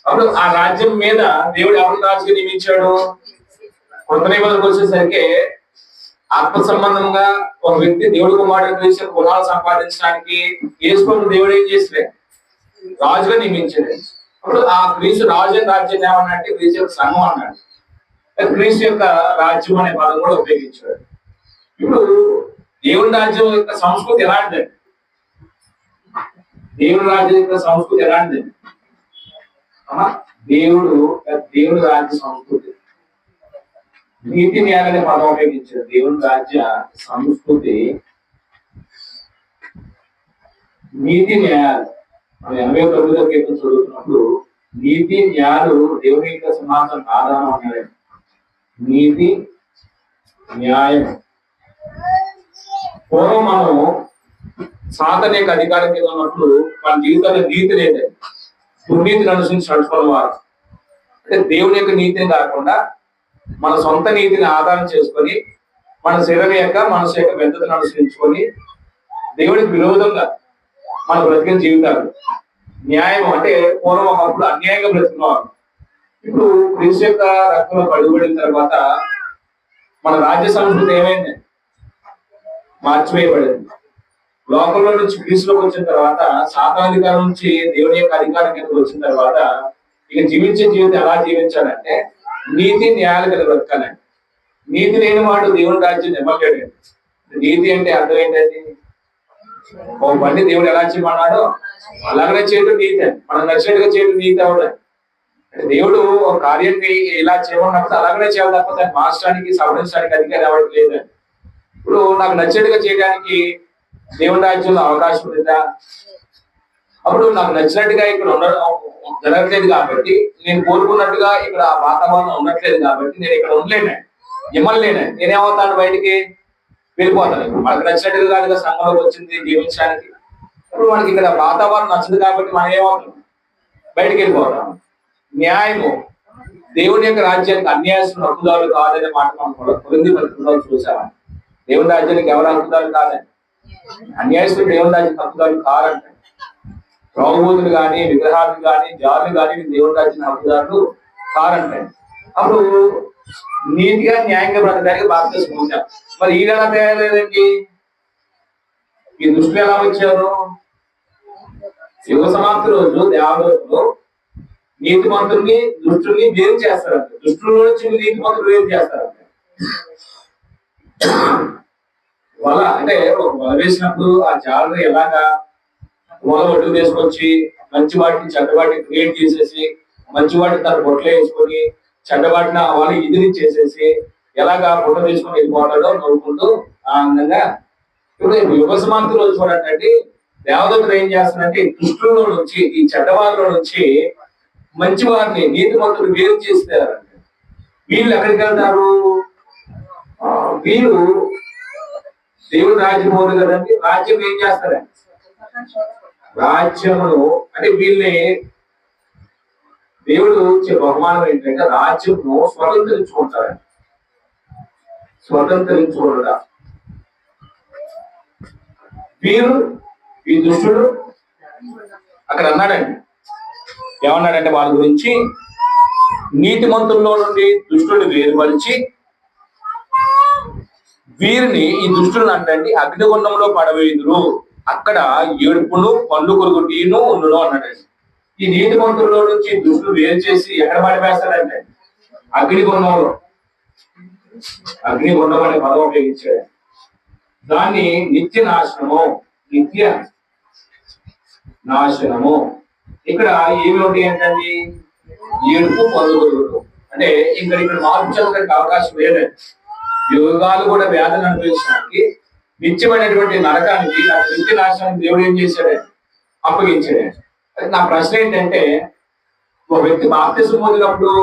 అప్పుడు ఆ రాజ్యం మీద దేవుడు ఎవరిని రాజుగా నియమించాడు? కొత్త నిబంధనకు వచ్చేసరికి ఆత్మ సంబంధంగా ఒక వ్యక్తి దేవుడి కుమారుడు చేసిన గుణాలు సంపాదించడానికి యేసుప్రభువు దేవుడు ఏం చేసిలే? రాజుగా నియమించాడు. అప్పుడు ఆ క్రీస్తు రాజు రాజ్యం ఏమన్నాడంటే క్రీస్తు యొక్క సంఘం అన్నాడు. క్రీస్తు యొక్క రాజ్యం అనే పదం కూడా ఉపయోగించాడు. ఇప్పుడు దేవుని రాజ్యం యొక్క సంస్కృతి ఎలాంటిదండి? దేవుని రాజ్యం యొక్క సంస్కృతి ఎలాంటిదండి? దేవుడు దేవుడు రాజ్య సంస్కృతి, నీతి న్యాయాలనే పదం ఉపయోగించారు. దేవుని రాజ్య సంస్కృతి నీతి న్యాయాలు. మనం 89వ కీర్తన చదువుతున్నప్పుడు నీతి న్యాయాలు దేవుని యొక్క సింహాసనం ఆధారం అన్నాడు. నీతి న్యాయం. పూర్వం మనం సాతాను యొక్క అధికారం కింద ఉన్నప్పుడు మన జీవితంలో నీతి లేదు, దుర్నీతిని అనుసరించి నడుచుకున్న వారు. అంటే దేవుని యొక్క నీతిని కాకుండా మన సొంత నీతిని ఆధారం చేసుకొని మన శరీరం యొక్క మనసు యొక్క పెద్దతను అనుసరించుకొని దేవుడికి విరోధంగా మన బ్రతికిన జీవితాలు. న్యాయం అంటే పూర్వం ఒకప్పుడు అన్యాయంగా బ్రతుకున్నవారు. ఇప్పుడు క్రీస్తు యొక్క రక్తంలో పడుబడిన తర్వాత మన రాజ్య సంస్కృతి ఏమైంది? మార్చివేయబడింది. లోకంలో నుంచి క్రీస్తులోకి వచ్చిన తర్వాత సాతాధికారం నుంచి దేవుని యొక్క అధికారం కిందకి వచ్చిన తర్వాత ఇక జీవించే జీవితం ఎలా జీవించాలంటే నీతి న్యాయాలు కలిగి బ్రతకాలండి. నీతి లేని వాడు దేవుని రాజ్యం ఇవ్వలేడు. నీతి అంటే అర్థం ఏంటండి? ఓ బండి దేవుడు ఎలా చేయమన్నాడో అలాగనే చేయడం నీతి. మనం నచ్చినట్టుగా చేయడం నీతి అవడం. అంటే దేవుడు ఒక కార్యాన్ని ఇలా చేయమన్నప్పుడు అలాగనే చేయాలి తప్ప దాన్ని మార్చడానికి సవరించడానికి అధికారం ఎవరికి లేదండి. ఇప్పుడు నాకు నచ్చినట్టుగా చేయడానికి దేవుని రాజ్యంలో అవకాశం ఉందా? అప్పుడు నాకు నచ్చినట్టుగా ఇక్కడ జరగట్లేదు కాబట్టి, నేను కోరుకున్నట్టుగా ఇక్కడ వాతావరణం ఉండట్లేదు కాబట్టి నేను ఇక్కడ ఉండలేను, ఇమ్మలేను. నేనేమవుతాను? బయటికి వెళ్ళిపోతాను. మనకు నచ్చినట్టుగా కాదుగా సంఘంలోకి వచ్చింది జీవించడానికి. ఇప్పుడు మనకి ఇక్కడ వాతావరణం నచ్చదు కాబట్టి మనం ఏమవుతాం? బయటికి వెళ్ళిపోతాం. న్యాయము, దేవుని యొక్క రాజ్యానికి అన్యాయస్తులు హక్కుదారులు కాదనే మాట మనం కూడా చూసామని. దేవుని రాజ్యానికి ఎవరు హక్కుదారులు కాదని? అన్యాయస్తులు దేవుని రాజ్యం హక్కుదారులు కారంట. ప్రభువులు కానీ విగ్రహాలు కానీ జాతులు కానీ దేవుని రాజ్యం హక్కుదారులు కారంట. అప్పుడు నీతిగా న్యాయంగా బ్రతకడానికి బాప్తిస్మం పొందాం. మరి ఈయన ఎలా తయారయ్యేదండి? ఈ దుష్టులు ఎలా వచ్చారు? యుగ సమాప్తి రోజు దేవదూతలు నీతిమంతుల్ని దుష్టుల్ని వేరు చేస్తారంట. దుష్టుల నుంచి నీతిమంతులు వేరు చేస్తారంట. వల అంటే వల వేసినప్పుడు ఆ జాలను ఎలాగా వల ఒడ్డు వేసుకొచ్చి మంచి వాటిని చెడ్డ వాటిని క్రియేట్ చేసేసి మంచి వాటిని తన బొట్లు వేసుకొని చెడ్డ వాటిని ఆ వల చేసేసి ఎలాగా బుట్ట తీసుకొని వెళ్ళిపోతాడో నవ్వుకుంటూ ఆనందంగా. ఇప్పుడు యుగ సమాప్తి రోజు చూడండి, దేవదూతలు ఏం చేస్తారంటే దుష్టుల్లో నుంచి ఈ చెడ్డవారిలో నుంచి మంచి వారిని నీతిమంతులు వేరు చేస్తారంట. వీళ్ళు ఎక్కడికి వెళ్తారు? వీళ్ళు దేవుడు రాజ్యం ఉంది కదండి, రాజ్యం ఏం చేస్తారండి? రాజ్యమును అంటే వీళ్ళని దేవుడు ఇచ్చే బహుమానం ఏంటంటే రాజ్యమును స్వతంత్రించుకుంటారండి. స్వతంత్రించుకుంటా వీరు ఈ దుష్టుడు అక్కడ అన్నాడండి. ఏమన్నాడంటే వాళ్ళ గురించి, నీతిమంతుల్లో నుండి దుష్టుని వేరుపరిచి వీరిని ఈ దుష్టులను అంటే అగ్నిగుండంలో పడవేయుదురు, అక్కడ ఏడుపును పండ్లు కొరుకుటీను ఉండును అన్నాడండి. ఈ నీతిమంతుల్లో నుంచి దుష్టులు వేరు చేసి ఎక్కడ పడివేస్తాడంటే అగ్నిగుండంలో. అగ్నిగుండం అనే పదం ఉపయోగించాడు. దాన్ని నిత్య నాశనము, నిత్య నాశనము. ఇక్కడ ఏమి ఉంటాయి ఏంటండి? ఏడుపు పండ్లు కొరుకుడు. అంటే ఇక్కడ మార్పు చెందడానికి అవకాశం లేదండి. యుగాలు కూడా వ్యాధులు అనుభవించడానికి నిత్యమైనటువంటి నరకానికి నిత్య నాశనానికి దేవుడు ఏం చేశాడు? అప్పగించాడు. నా ప్రశ్న ఏంటంటే, ఒక వ్యక్తి బాప్తిసం పొందినప్పుడు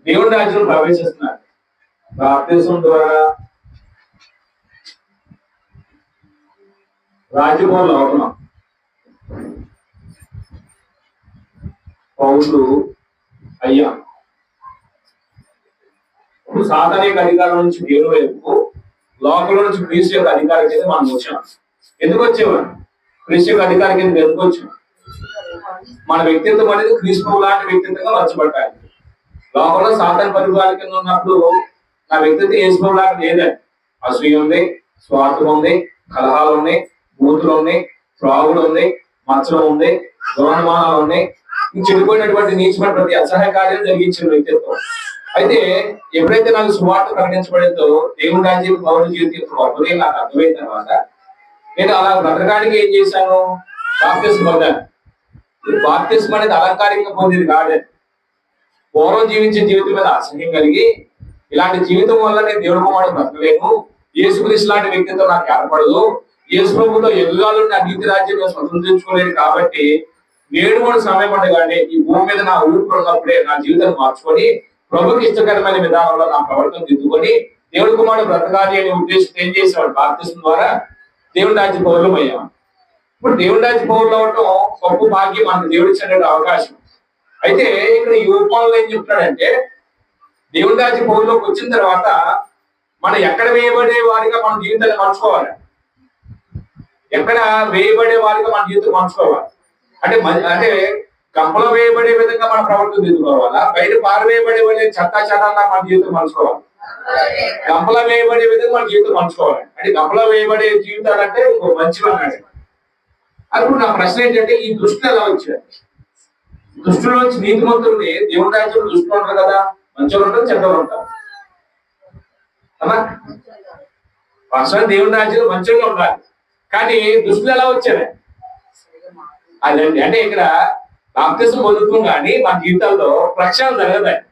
దేవుడి రాజ్యం ప్రవేశిస్తున్నాడు. బాప్తిసం ద్వారా రాజ్యభవన్లో అవుతున్నాం. పౌరులు అయ్యా. ఇప్పుడు సాతాను యొక్క అధికారం నుంచి దేవుని వైపు, లోకంలో నుంచి క్రీస్తు యొక్క అధికారం కింద మనం వచ్చాం. ఎందుకు వచ్చేవాడు? క్రీస్తు యొక్క అధికారం కింద ఎందుకు వచ్చాం? మన వ్యక్తిత్వం అనేది క్రీస్తు లాంటి వ్యక్తిత్వంగా వచ్చబట్టాలి. లోకంలో సాతాను పరిపాలన కింద ఉన్నప్పుడు నా వ్యక్తిత్వం యేసు లాగా లేదండి. అసూయ ఉంది, స్వార్థం ఉంది, కలహాలు ఉన్నాయి, బూతులు ఉన్నాయి, త్రాగుడు ఉంది, మచ్చలు ఉంది, దురనుమానాలు ఉన్నాయి. చెడిపోయినటువంటి నీచమైన ప్రతి అసహాయ కార్యం జరిగించిన వ్యక్తిత్వం. అయితే ఎప్పుడైతే నాకు సువార్త ప్రకటించబడిందో దేవుని రాజ్యం పౌరుల జీవితం గొప్పది నాకు అర్థమైన తర్వాత నేను అలా బ్రతకడానికి ఏం చేశాను? బాప్తిస్మం పొందాను. బాప్తిస్మం అనేది అలంకారికంగా పొందేది కాదు. పూర్వం జీవించే జీవితం మీద అసహ్యం కలిగి ఇలాంటి జీవితం వల్ల నేను దేవుడి కుమారుడు బ్రతకలేను, యేసుక్రీస్తు లాంటి వ్యక్తితో నాకు ఏర్పడదు, యేసు ప్రభుతో ఎదుగాలు నా నీతి రాజ్యంలో స్వతంత్రించుకోలేదు కాబట్టి నేడు కూడా సమయం ఉండగానే ఈ భూమి మీద నా ఊపిరి ఉన్నప్పుడే నా జీవితాన్ని మార్చుకొని ప్రభుకి ఇష్టకరమైన విధానంలో నా ప్రవర్తన దిద్దుకొని దేవుడి కుమారుడు బ్రతకాలి అనే ఉద్దేశం ఏం చేసేవాడు? బాప్తిస్మం ద్వారా దేవుడి రాజ్య పౌరులం అయ్యాం. ఇప్పుడు దేవుడి రాజ్య పౌరులు అవటం గొప్ప భాగ్యం, మనకు దేవుడి ఇచ్చే అవకాశం. అయితే ఇక్కడ ఈ ఉపమానంలో ఏం చెప్తాడంటే దేవుడి రాజ్య పౌరులోకి వచ్చిన తర్వాత మనం ఎక్కడ వేయబడే వారిగా మన జీవితాన్ని మార్చుకోవాలి, ఎక్కడ వేయబడే వారిగా మన జీవితం మార్చుకోవాలి అంటే అంటే గంపలో వేయబడే విధంగా మన ప్రవర్తన దిద్దుకోవాలా, బయట పారవేయబడే చెత్తా చెదాలా మన జీవితం మార్చుకోవాలి, గంపలో వేయబడే విధంగా మన జీవితం మార్చుకోవాలి. అంటే గంపలో వేయబడే జీవితాలు అంటే మంచివి అన్నాడు. అప్పుడు నా ప్రశ్న ఏంటంటే ఈ దుష్టులు ఎలా వచ్చారు? దుష్టులోంచి నీతిమంతుల్ని దేవుడి రాజ్యంలో దుష్టులు ఉంటారు కదా, మంచిగా ఉంటారు, చెడ్డలు ఉంటారు అలా. వాస్తవానికి దేవుడి రాజ్యంలో మంచిగా ఉండాలి, కానీ దుష్టులు ఎలా వచ్చారు? అదండి. అంటే ఇక్కడ బాప్తిస్మం పొందుతాం కానీ మన జీవితాల్లో ప్రక్షాళన జరగదండి,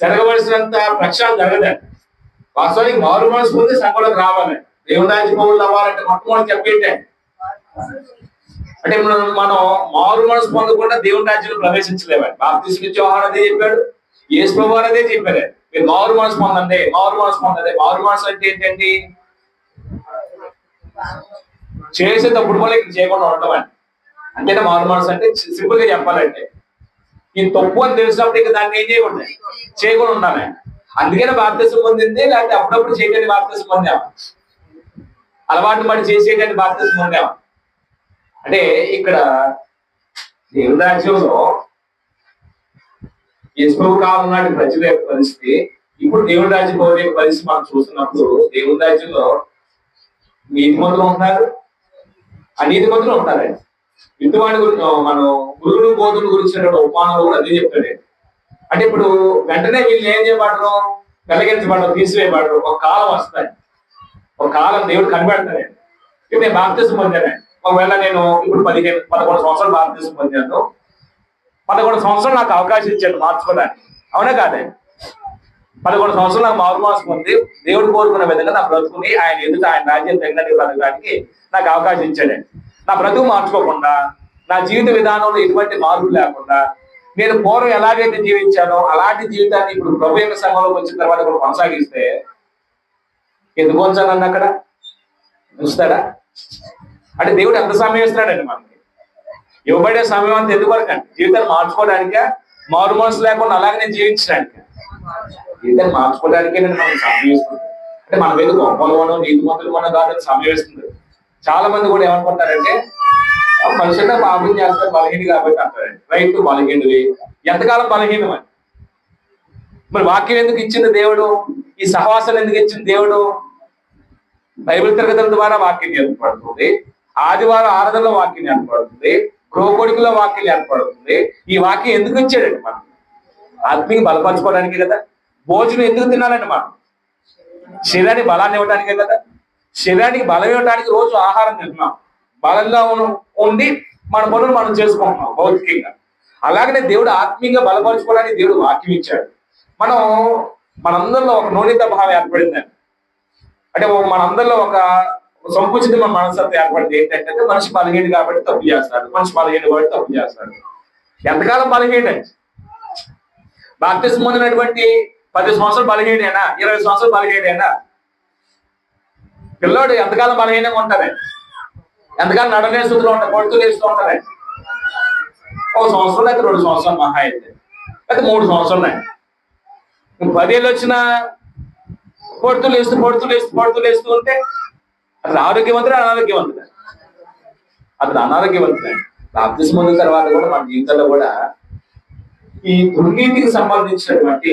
జరగవలసినంత ప్రక్షాళన జరగదండి. వాస్తవానికి మారు మనసు పొంది సంఘంలోకి రావాలి, దేవుడి రాజ్య పౌరులు అవ్వాలంటే మొట్టమొదటి చెప్పేంటండి అంటే మనం మారు మనసు పొందకుండా దేవుడి రాజ్యంలో ప్రవేశించలేమండి. బాప్తిస్మం ఇచ్చే యోహాను అదే చెప్పాడు, యేసు ప్రభువు అదే చెప్పారు, మీరు మారు మనసు పొందండి, మారు మనసు పొందండి. మారు మనసు అంటే ఏంటండి? చేసేటప్పుడు కూడా ఇక్కడ చేయకుండా ఉండమండి. అంతేనా మారు మనసు అంటే? సింపుల్ గా చెప్పాలంటే ఈ తప్పు అని తెలిసినప్పుడు ఇక దాన్ని ఏం చేయకుండా ఉండాలి. అందుకనే బాప్తిస్మం పొందింది, లేకపోతే అప్పుడప్పుడు చేయడానికి బాప్తిస్మం పొందాము, అలవాటు పడి చేసేయడానికి బాప్తిస్మం పొందాము. అంటే ఇక్కడ దేవుడి రాజ్యంలో యేసు ప్రభు కాలం నాటి ప్రజల యొక్క పరిస్థితి, ఇప్పుడు దేవుడి రాజ్యం పౌరుల యొక్క పరిస్థితి మనం చూస్తున్నప్పుడు దేవుడి రాజ్యంలో నీతిమంతులు ఉంటారు, అనీతిమంతులు ఉంటారండి. విత్తువాడి గురించి మనం గురువులు బోధుల గురించి ఉపమానాలు కూడా అదే చెప్తాడు. అంటే ఇప్పుడు వెంటనే వీళ్ళు ఏం చేయబడరు, వెలగించబడరు, తీసివేయబడరు. ఒక కాలం వస్తాయి, ఒక కాలం దేవుడు కనిపెడతాడు. ఇప్పుడు నేను బాప్తిస్మం పొందానండి, ఒకవేళ నేను ఇప్పుడు 11 సంవత్సరాలు బాప్తిస్మం పొందాను, 11 సంవత్సరాలు నాకు అవకాశం ఇచ్చాడు మార్చుకోవడానికి, అవునా కాదండి? 11 సంవత్సరాలు నాకు మారు మనసు పొంది దేవుడు కోరుకున్న విధంగా నా బ్రతుకుని ఆయన ఎదుట ఆయన రాజ్యం తగినట్టు బ్రతకడానికి నాకు అవకాశం ఇచ్చాడండి. నా బ్రతుకు మార్చుకోకుండా, నా జీవిత విధానంలో ఎటువంటి మార్పులు లేకుండా నేను పూర్వం ఎలాగైతే జీవించానో అలాంటి జీవితాన్ని ఇప్పుడు ప్రభు యొక్క సంఘంలోకి వచ్చిన తర్వాత కూడా కొనసాగిస్తే ఎందుకు ఉంచానన్న అక్కడ చూస్తాడా? అంటే దేవుడు ఎంత సమయం ఇస్తున్నాడండి మనకి? ఇవ్వబడే సమయం అంతా ఎందుకు వరకండి? జీవితాన్ని మార్చుకోవడానికే, మారు మనసు లేకుండా అలాగే నేను జీవించడానికి, జీవితాన్ని మార్చుకోవడానికే నేను మనకు సమయం ఇస్తుంది. అంటే మన మీద గొప్పలు మనం నీతిమంతులు మనం కాదని సమయం ఇస్తుంది. చాలా మంది కూడా ఏమనుకుంటారంటే మనుషుల్లో పాపం చేస్తారు బలహీన కాబట్టి అంటారండి. రైతు బలహీనవి, ఎంతకాలం బలహీనం అని. మరి వాక్యం ఎందుకు ఇచ్చింది దేవుడు? ఈ సహవాసాలు ఎందుకు ఇచ్చింది దేవుడు? బైబిల్ తరగతుల ద్వారా వాక్యం ఏర్పడుతుంది, ఆదివారం ఆరాధనలో వాక్యం ఏర్పడుతుంది, గృహకొడికలో వాక్యం ఏర్పడుతుంది. ఈ వాక్యం ఎందుకు ఇచ్చాడండి? మనం ఆత్మీయ బలపరచుకోవడానికే కదా. భోజనం ఎందుకు తినాలండి? మనం శరీరానికి బలాన్ని ఇవ్వడానికే కదా. శరీరానికి బలం ఇవ్వడానికి రోజు ఆహారం తింటున్నాం, బలంగా ఉండి మన పనులు మనం చేసుకుంటున్నాం భౌతికంగా. అలాగనే దేవుడు ఆత్మీయంగా బలపరచుకోవడానికి దేవుడు వాక్యం ఇచ్చాడు. మనందరిలో ఒక నూనెత భావం ఏర్పడిందండి. అంటే మనందరిలో ఒక సంకుచిత మనస్తత్వం ఏర్పడింది. ఏంటంటే మనిషి బలహీన కాబట్టి తప్పు చేస్తాడు, మనిషి బలహీన కాబట్టి తప్పు చేస్తాడు. ఎంతకాలం బలహీనండి? బాప్తిస్మం పొందినటువంటి 10 సంవత్సరాలు బలహీనైనా, 20 సంవత్సరాలు బలహీనైనా పిల్లోడు ఎంతకాలం బలహీనంగా ఉంటారండి? ఎంతకాలం నడలే స్థితిలో ఉంటారు, పడుతూ లేస్తూ ఉంటారండి? 1 సంవత్సరం అయితే 2 సంవత్సరాలు మహా అయితే, అయితే 3 సంవత్సరాలు అండి. 10 ఏళ్ళు వచ్చినా పడుతూ లేస్తూ ఉంటే అతను ఆరోగ్యవంతుడు, అనారోగ్యవంతుడు? అతను అనారోగ్యవంతుడు. బాప్తిస్మం పొందిన తర్వాత కూడా మన జీవితంలో కూడా ఈ దుర్నీతికి సంబంధించినటువంటి,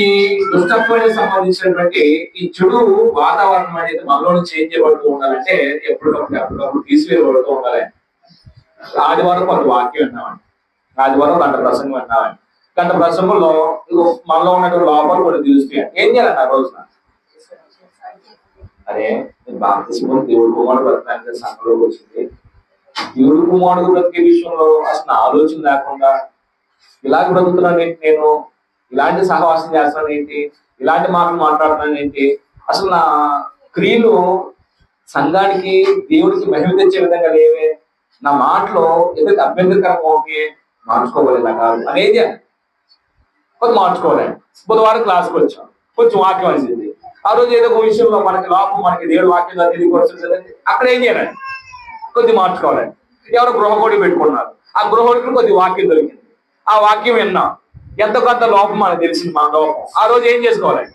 ఈ దుష్టత్వానికి సంబంధించినటువంటి ఈ చెడు వాతావరణం అనేది మనలో చేంజ్ చేయబడుతూ ఉండాలంటే ఎప్పటికప్పుడు తీసివేయబడుతూ ఉండాలి. ఆదివారం కొంత వాక్యం విన్నామండి, ఆదివారం గంట ప్రసంగం విన్నామండి. గంట ప్రసంగంలో మనలో ఉన్నటువంటి లోపాలు కూడా తెలుస్తాయి. ఏం చేయాలండి ఆ రోజున? అరే బాప్తిస్మం దేవుడు కుమారుడు బ్రతకడానికి సంఘంలోకి వచ్చింది, దేవుడు కుమారుడు బ్రతికే విషయంలో అసలు ఆలోచన లేకుండా ఇలాగ బ్రతుకుతున్నాను ఏంటి, నేను ఇలాంటి సహవాసం చేస్తున్నాను ఏంటి, ఇలాంటి మాటలు మాట్లాడుతున్నాను ఏంటి, అసలు నా క్రియలు సంఘానికి దేవుడికి మహిమ తెచ్చే విధంగా లేవే, నా మాటలో ఎందుకు అభ్యంతరకరంగా ఓకే, మార్చుకోవాలి ఇలా కాదు అనేది కొంచెం మార్చుకోవాలి. బుధవారం క్లాస్కి వచ్చాం, కొంచెం వాక్యం వచ్చింది, ఆ రోజు ఏదో ఒక విషయంలో మనకి లోపం, మనకి దేవుడు వాక్యం తిరిగి వచ్చింది, అక్కడ ఏం చేయాలండి, కొద్దిగా మార్చుకోవాలండి. ఎవరో గృహకోడి పెట్టుకున్నారు, ఆ గృహకోడికి కొద్ది వాక్యం దొరికింది, ఆ వాక్యం విన్నాం, ఎంత కొంత లోపం మనకు తెలిసింది, మన లోపం, ఆ రోజు ఏం చేసుకోవాలండి,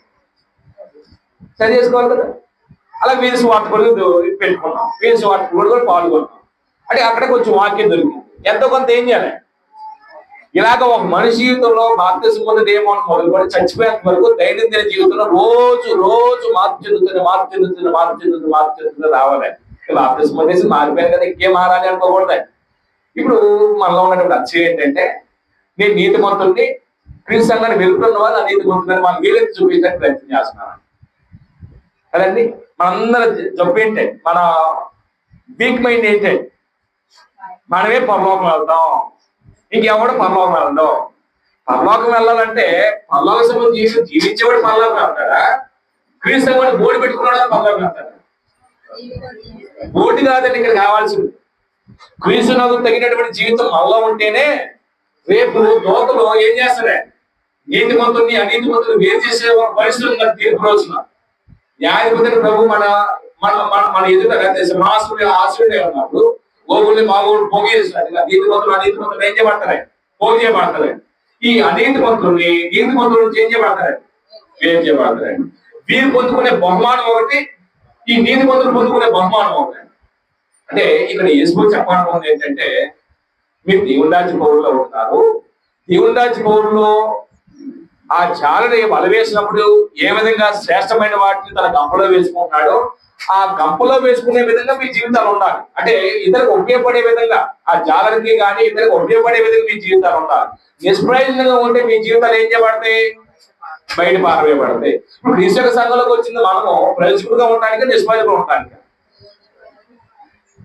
సరి చేసుకోవాలి కదా. అలా వీధి స్వార్థ కొడుకు పెట్టుకున్నాం, వీధి స్వార్థ కొడుకు కూడా పాల్గొన్నాం, అంటే అక్కడ కొంచెం వాక్యం దొరికింది, ఎంతో కొంత ఏం చేయాలి. ఇలాగ ఒక మనిషి జీవితంలో బాప్తిసం పొందేమో అని మొదలుకొని చచ్చిపోయేంత వరకు దైనందిన జీవితంలో రోజు రోజు మార్పు చెందుతుంది రావాలి. బాప్తిసం పొందేసి మారిపోయాను కదా, ఇంకేం మారాలి అనుకోకూడదు. ఇప్పుడు మనలో ఉన్నటువంటి అచ్చం ఏంటంటే, నేను నీతిమంతుడిని, క్రీస్తు సంఘాన్ని వెళ్తున్న వాళ్ళు ఆ నీతిమంతులని మనం వీళ్ళకి చూపించడానికి ప్రయత్నం చేస్తున్నాను కదండి. మనందరూ జబ్బు ఏంటంటే, మన వీక్ మైండ్ ఏంటంటే, మనమే పరలోకం వెళ్తాం, ఇంకెవడు పరలోకం వెళ్దాం. పరలోకం వెళ్ళాలంటే పరలోక సంబంధం జీవించేవాడు పరలోకం వెళ్తాడా, క్రీస్తు సంఘాన్ని బోర్డు పెట్టుకున్నాడు పరలోకం వెళ్తాడా? బోర్డు కాదండి ఇక్కడ కావాల్సింది, క్రీస్తు నాకు తగినటువంటి జీవితం మనలో ఉంటేనే రేపు లోకలు ఏం చేస్తారే, నీతిమంతుల్ని అనీతిమంతులు వేరు చేసే పరిస్థితులు తీర్పు రోజున న్యాయపతిని ప్రభు మన మన మన మన ఎదుట ఆశ్రయుడే ఉన్నప్పుడు గోగుల్ని మాగోళ్ళు పోగు చేసినట్టుగా నీతిమంతులు అనీతిమంతులు ఏం చేయబడతారే, పోగు చేయబడతారే. ఈ అనీతిమంతుల్ని నీతిమంతులు ఏం చేయబడతారే, వేరు చేయబడతారే. వీరు పొందుకునే బహుమానం ఒకటి, ఈ నీతిమంతులు పొందుకునే బహుమానం ఒకటి. అంటే ఇక్కడ యేసు చెప్పడం ఏంటంటే, మీరు దేవుని రాజ్య పౌరులో ఉంటారు, దేవుని రాజ్య పౌరులో ఆ జాలని వలవేసినప్పుడు ఏ విధంగా శ్రేష్టమైన వాటిని తన గంపలో వేసుకుంటున్నాడో ఆ గంపలో వేసుకునే విధంగా మీ జీవితాలు ఉండాలి. అంటే ఇతరులకు ఉపయోగపడే విధంగా, ఆ జాలరికి కానీ ఇతరులకు ఉపయోగపడే విధంగా మీ జీవితాలు ఉండాలి. నిష్ప్రయోజనంగా ఉంటే మీ జీవితాలు ఏం చేయబడతాయి, బయట పారవేయబడతాయి. ఇప్పుడు క్రీస్తు సంఘంలోకి వచ్చింది మనము ప్రయోజకుడుగా ఉండడానికి, నిష్ప్రయోజకుడు ఉండడానికి.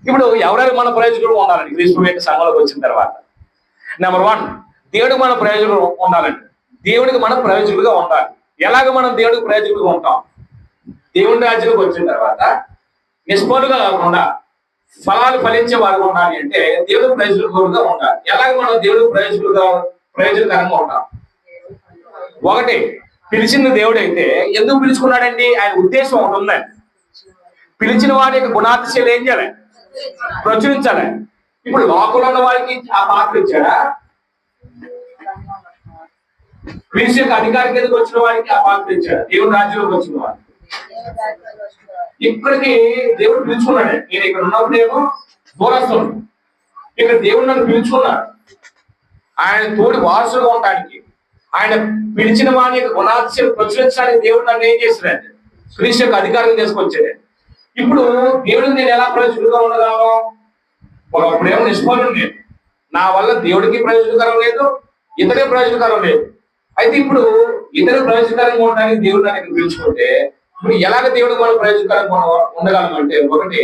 ఇప్పుడు ఎవరైనా మన ప్రయోజకుడు ఉండాలండి క్రీస్తు యొక్క సంఘంలోకి వచ్చిన తర్వాత. నెంబర్ 1, దేవుడికి మన ప్రయోజకుడు ఉండాలండి, దేవుడికి మనం ప్రయోజకుడుగా ఉండాలి. ఎలాగ మనం దేవుడికి ప్రయోజకుడుగా ఉంటాం, దేవుడి రాజ్యంలోకి వచ్చిన తర్వాత నిష్ఫలుగా కాకుండా ఫలాలు ఫలించే వారు ఉండాలి అంటే దేవుడు ప్రయోజకుడుగా ఉండాలి. ఎలాగ మనం దేవుడు ప్రయోజనకరంగా ఉంటాం, ఒకటి పిలిచిన దేవుడు అయితే ఎందుకు పిలుచుకున్నాడండి, ఆయన ఉద్దేశం ఒకటి ఉందండి. పిలిచిన వారి యొక్క గుణాతిశయాలు ఏం చేయాలి, ప్రచురించాలి. ఇప్పుడు లోకంలో ఉన్న వారికి ఆ పాత్ర ఇచ్చాడా, క్రీస్తు యొక్క అధికారికి ఎందుకు వచ్చిన వారికి ఆ పాత్ర ఇచ్చాడు, దేవుడు రాజ్యంలోకి వచ్చిన వారికి. ఇక్కడికి దేవుడు పిలుచుకున్నాడు, నేను ఇక్కడ ఉన్నప్పుడేమో దూరస్తుడు, ఇక్కడ దేవుడు నన్ను పిలుచుకున్నాడు ఆయన తోడి వారసుగా ఉండడానికి, ఆయన పిలిచిన వారి యొక్క గుణాతిశయం ప్రచురించడానికి దేవుడు నన్ను ఏం చేసినాడు, క్రీస్తు యొక్క అధికారం తీసుకొచ్చాడు. ఇప్పుడు దేవుడికి నేను ఎలా ప్రయోజకుడుగా ఉండగలను, ఒకప్పుడేమో నిష్ఫలం లేదు, నా వల్ల దేవుడికి ప్రయోజనకరం లేదు, ఇతరులకు ప్రయోజనకరం లేదు. అయితే ఇప్పుడు ఇతర ప్రయోజనకరంగా ఉండడానికి దేవుడు నన్ను పిలుచుకుంటే ఇప్పుడు ఎలాగ దేవుడు మనం ప్రయోజనకరంగా ఉండగలం అంటే, ఒకటి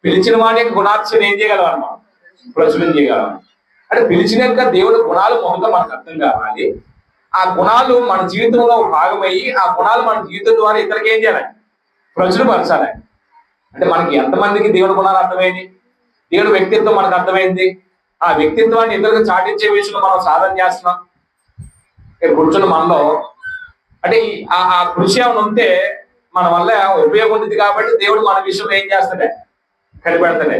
పిలిచిన వాడి యొక్క గుణాతిశయం ఏం చేయగలం అన్నమాట, ప్రచురణ చేయగలం. అంటే పిలిచినాక దేవుడి గుణాలు మొదట మనకు అర్థం కావాలి, ఆ గుణాలు మన జీవితంలో భాగమయ్యి ఆ గుణాలు మన జీవితం ద్వారా ఇతరులకు ఏం చేయాలి, ప్రచురపరచాలి. అంటే మనకి ఎంతమందికి దేవుడి గుణాలు అర్థమైంది, దేవుడి వ్యక్తిత్వం మనకు అర్థమైంది, ఆ వ్యక్తిత్వాన్ని ఇతరులకు చాటించే విషయంలో మనం సాధన చేస్తున్నాం. ఇక్కడ కూర్చున్న మనలో అంటే ఆ కృషి ఏమైనా ఉంటే మన వల్ల ఉపయోగం ఉంది కాబట్టి దేవుడు మన విషయంలో ఏం చేస్తాడే, కనిపెడతాడే.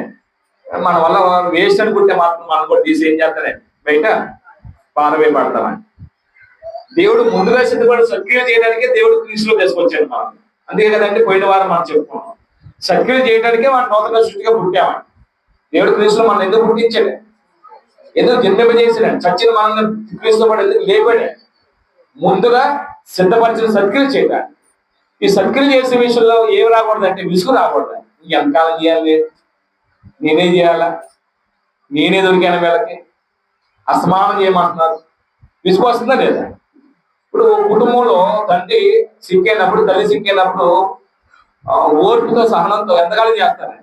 మన వల్ల వేస్ట్ అనుకుంటే మాత్రం మనం కూడా తీసి ఏం చేస్తాడే, బయట పారవేయబడతామని. దేవుడు ముందుగా సిద్ధపడి సత్క్రియ చేయడానికే దేవుడు క్రీస్తులో తీసుకొచ్చాడు మనం. అందుకే కదంటే పోయిన వారం మనం చెప్పుకున్నాం, సత్క్రియ చేయడానికే మనం నూతన సృష్టిగా పుట్టామని. దేవుడు క్రీస్తులో మనం ఎందుకు పుట్టించాడు, ఎందుకు జన్మింపజేసాడు, చచ్చిన మనం క్రీస్తులో పడి ఎందుకు లేపాడు, ముందుగా సిద్ధపరిచిన సత్క్రియ చేయడానికి. ఈ సత్క్రియ చేసే విషయంలో ఏమి రాకూడదంటే విసుగు రాకూడదు. ఎంతకాలం చేయాలి, నేనే చేయాలా, నేనే దొరికాను వీళ్ళకి, అసమానం చేయమంటున్నారు, విసుగు వస్తుందా లేదా? ఇప్పుడు కుటుంబంలో తండ్రి సిక్కైనప్పుడు, తల్లి సిక్కైనప్పుడు ఓర్పుతో సహనంతో ఎంతకాలం చేస్తారు,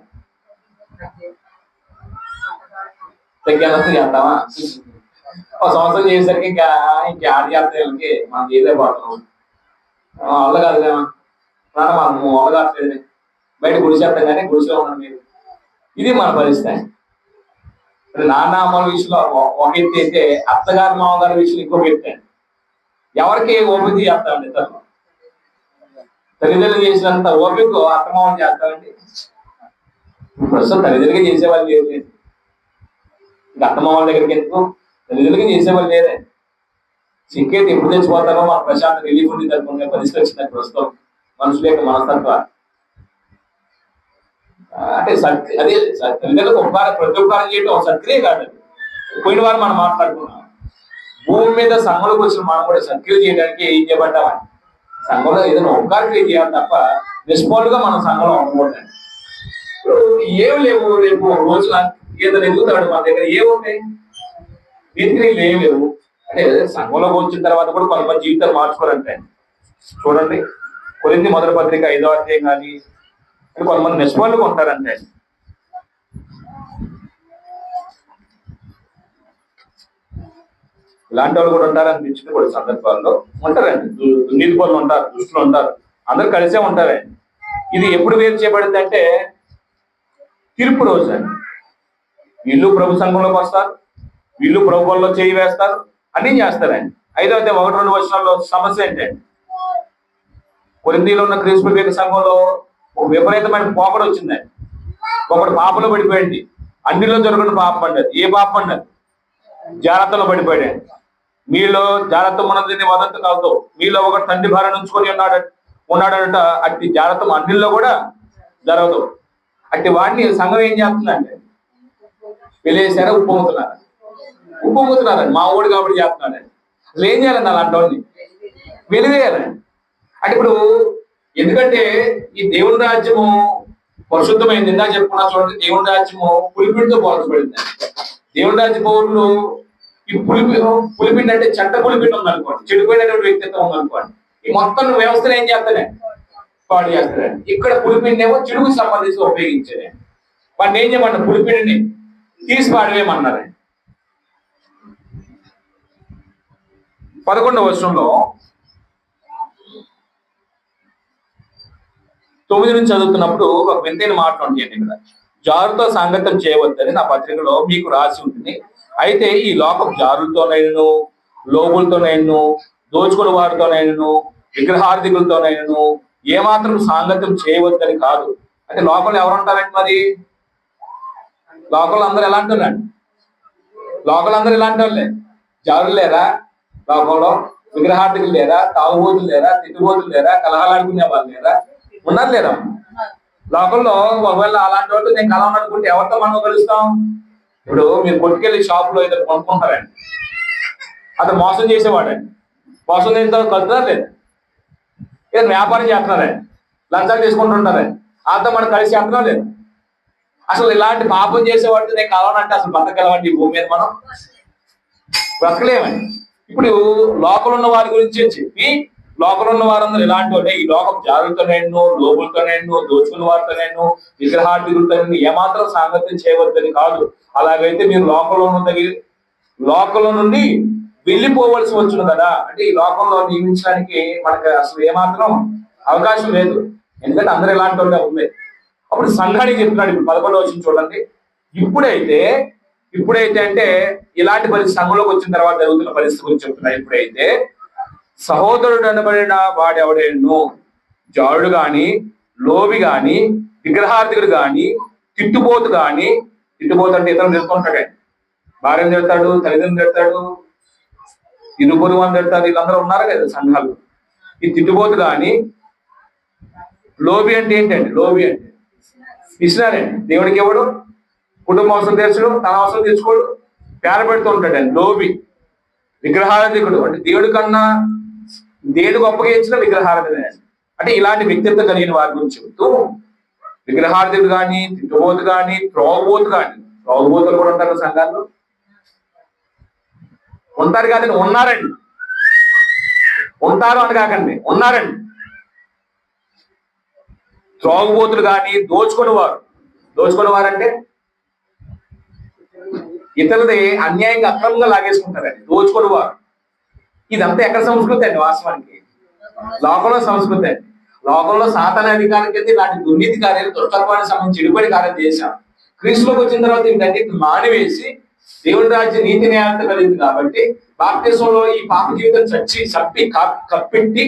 తగ్గేంత చేస్తామా? ఒక సంవత్సరం చేసేసరికి ఇంకా ఆడి చేస్తానికి మనం చేయలేకపోతున్నాం. వల్ల కాదు మనం వల్ల కావట్లేదు, బయట గుడిసేస్తాం కానీ గుడిసెలో ఉన్నాం మీరు. ఇది మన పరిస్థితి. నాన్న అమ్మల విషయంలో ఒక ఎత్తి అయితే అత్తగారి మామగారి విషయంలో ఇంకొక ఎత్తి. ఎవరికి ఓపిక చేస్తామండి ఇతరులు? తల్లిదండ్రులు చేసినంత ఓపిక అత్తమామం చేస్తామండి. ప్రస్తుతం తల్లిదండ్రులుగా చేసేవాళ్ళు లేదు. ఇంకా అత్తమామల దగ్గరికి ఎందుకు? తల్లిదండ్రులుగా చేసేవాళ్ళు లేదే. సిక్కేది ఎప్పుడు తెచ్చిపోతారో మన ప్రశాంత రిలీఫ్ ఉండి అనుకునే పరిస్థితి వచ్చింది ప్రస్తుతం మనుషుల యొక్క మనస్తత్వం. అంటే అదే తల్లిదండ్రులకు ఉపకారం, ప్రతి ఉపకారం చేయడం ఒక సత్క్రియ కాదు. పోయిన వారు మనం మాట్లాడుకున్నాం, భూమి మీద సంఘంలోకి వచ్చిన మనం కూడా సత్క్రియ చేయడానికి ఏం చేయబడ్డామని. సంఘంలో ఏదైనా ఉపకారం చేయాలి తప్ప నిష్ఫలంగా మనం సంఘంలో ఉండకూడదు. ఏమి లేవు, రేపు రోజున ఏదైనా ఎదుగుతాడు మన దగ్గర ఏముంటాయి? వీటికి ఏమి లేవు. అంటే సంఘంలోకి వచ్చిన తర్వాత కూడా కొంతమంది జీవితాలు మార్చుకోవాలంటే చూడండి, కొరింథీ మొదటి పత్రిక 5వ అధ్యాయం కానీ కొంతమంది నిష్ఫలంగా ఉంటారంటే. ఇలాంటి వాళ్ళు కూడా ఉంటారు అనిపించింది కూడా సందర్భాల్లో. ఉంటారండి, దుర్నీతి పనులు ఉంటారు, దుష్టులు ఉంటారు, అందరు కలిసే ఉంటారండి. ఇది ఎప్పుడు వేరు చేయబడింది అంటే తీర్పు రోజు అండి. వీళ్ళు ప్రభు సంఘంలోకి వస్తారు, వీళ్ళు ప్రభు పనుల్లో చేయి వేస్తారు, అన్ని చేస్తారండి. 5వ అధ్యాయం 1-2 వచనాల్లో సమస్య ఏంటండి? కొరింథీలో ఉన్న క్రీస్తు వ్యక్తి సంఘంలో ఒక విపరీతమైన పోకడ వచ్చిందండి. ఒకడు పాపలో పడిపోయింది. అన్నిలో జరుగుతున్న పాపం పడ్డది. ఏ పాపం పడ్డది? జాగ్రత్తలో పడిపోయాడు. మీలో జాగ్రత్త ఉన్నది వదంత కాదు, మీలో ఒక తండ్రి భార్య ఉంచుకొని ఉన్నాడట. అట్టి జాగ్రత్త అన్నిల్లో కూడా జరగదు. అట్టి వాడిని సంఘం ఏం చేస్తుందంటే పెళ్ళేసారా ఉప్పొంగుతున్నారండి. మా ఊడు కాబట్టి చేస్తున్నాడండి. అసలు ఏం చేయాలండి అలాంటి వాడిని? వెలివేయాలండి. అంటే ఇప్పుడు ఎందుకంటే ఈ దేవుని రాజ్యము పరిశుద్ధమైంది. ఇందా చెప్పుకున్నా చూడండి, దేవుని రాజ్యము పులిపిండితో పోల్చబడింది. దేవుని రాజ్య పౌరులు ఈ పులిపిండి అంటే చెడ్డ పులిపిండి ఉందనుకోండి, చెడిపోయినటువంటి వ్యక్తిత్వం ఉందనుకోండి, ఈ మొత్తం వ్యవస్థను ఏం చేస్తానే పాడు చేస్తారండి. ఇక్కడ పులిపిండి ఏమో చెడుకు సంబంధించి ఉపయోగించేది. వాడిని ఏం చేయమన్నా పులిపిండిని తీసి పాడవేయమన్నారండి. 11వ వచనంలో 9 నుంచి చదువుతున్నప్పుడు ఒక వింతైన మాట ఉంటుంది. ఇక్కడ జారుతో సాంగత్యం చేయవద్దని నా పత్రికలో మీకు రాసి ఉంటుంది. అయితే ఈ లోకం జారులతోనైనను, లోబులతోనైనను, దోచుకుని వారితోనైనను, విగ్రహార్థికులతోనైనను ఏమాత్రం సాంగత్యం చేయవద్దని కాదు. అంటే లోకంలో ఎవరు ఉంటారండి? మరి లోకంలో అందరూ ఎలా అంటున్నారండి? లోకంలో అందరూ ఇలాంటి వాళ్ళే. జారులు లేరా లోకంలో? విగ్రహార్థికులు లేరా? తాగుబోతులు లేరా? తిట్టుబోతులు లేరా? కలహాలాడుకునే వాళ్ళు లేరా? ఉన్నారు లేరా లోకంలో? ఒకవేళ అలాంటి వాళ్ళు నేను కలవనుకుంటే ఎవరితో మనం కలుస్తాం? ఇప్పుడు మీరు కొట్టుకెళ్ళి షాపులో ఏదో కొనుక్కుంటారండి, అతను మోసం చేసేవాడండి. మోసం చేసిన తర్వాత కలుతున్నారు లేదు, ఏదో వ్యాపారం చేస్తున్నారండి, లంచాలు తీసుకుంటుంటారండి, అంతా మనం కలిసి చేస్తున్నాం లేదు. అసలు ఇలాంటి పాపం చేసేవాడితో నేను కలవనంటే అసలు బతకగలవండి ఈ భూమి మీద? మనం బ్రతకలేమండి. ఇప్పుడు లోకల్ ఉన్న వారి గురించి చెప్పి లోకల్ ఉన్న వారందరూ ఎలాంటి అంటే ఈ లోకం జారులతోనైనా, లోబులతోనైనా, దోచుకున్న వారితోనైనా, విగ్రహార్థికులతో ఏమాత్రం సాంగత్యం చేయవద్దని కాదు. అలాగైతే మీరు లోకంలో నుండి వెళ్ళిపోవలసి వచ్చును కదా. అంటే ఈ లోకంలో నియమించడానికి మనకు అసలు ఏమాత్రం అవకాశం లేదు, ఎందుకంటే అందరూ ఇలాంటి వాళ్ళే ఉంది. అప్పుడు సంఘానికి చెప్తున్నాడు. ఇప్పుడు 11వ వచనం చూడండి. ఇప్పుడైతే అంటే ఇలాంటి పరిస్థితి సంఘంలోకి వచ్చిన తర్వాత జరుగుతున్న పరిస్థితి గురించి చెప్తున్నాడు. ఇప్పుడైతే సహోదరుడు అనబడిన వాడెవడేను జారుడు గాని, లోబి గాని, విగ్రహార్థికుడు గాని, తిట్టుబోతు గాని, తిట్టుబోతు అంటే ఇతరులు తిడుతుంటాడు, భార్యను తిడతాడు, తల్లిదండ్రులు తిడతాడు, ఇరుపొరుగు అని తిడతాడు, వీళ్ళందరూ ఉన్నారు కదా సంఘాలు. ఈ తిట్టుబోతు గాని, లోబి అంటే ఏంటండి? లోబి అంటే ఇచ్చినారండి. దేవుడికి ఎవడు కుటుంబ అవసరం తీర్చడు, తన అవసరం తీర్చుకోడు, పేర పెడుతూ ఉంటాడండి లోబి. విగ్రహారాధికుడు అంటే దేవుడి కన్నా దేడు గొప్పగా ఇచ్చిన విగ్రహారాధన. అంటే ఇలాంటి వ్యక్తిత్వం కలిగిన వారి గురించి చెబుతూ విగ్రహార్థుడు కానీ, తిట్టుబోతు కానీ, త్రోవబోతు కానీ, త్రోవబోతులు కూడా ఉంటారు సంఘాల్లో, ఉంటారు కాదండి, ఉన్నారండి. ఉంటారు అని కాకండి, ఉన్నారండి. త్రోవబోతులు కానీ, దోచుకునేవారు అంటే ఇతరులది అన్యాయంగా అక్రమంగా లాగేసుకుంటారండి, దోచుకోడు వారు. ఇదంతా ఎక్కడ సంస్కృతి అండి? వాస్తవానికి లోకంలో సంస్కృతి అండి. లోకంలో సాతాన అధికారం కింద ఇలాంటి దుర్నీతి కార్యాలు, దుష్టత్వానికి సంబంధించి చెడుపడి కార్యాలు చేశాం. క్రీస్తులోకి వచ్చిన తర్వాత వీటన్నిటిని మానివేసి దేవుని రాజ్య నీతి న్యాయాలతో కలిగింది కాబట్టి బాప్తిసంలో ఈ పాప జీవితం చప్పి కప్పెట్టి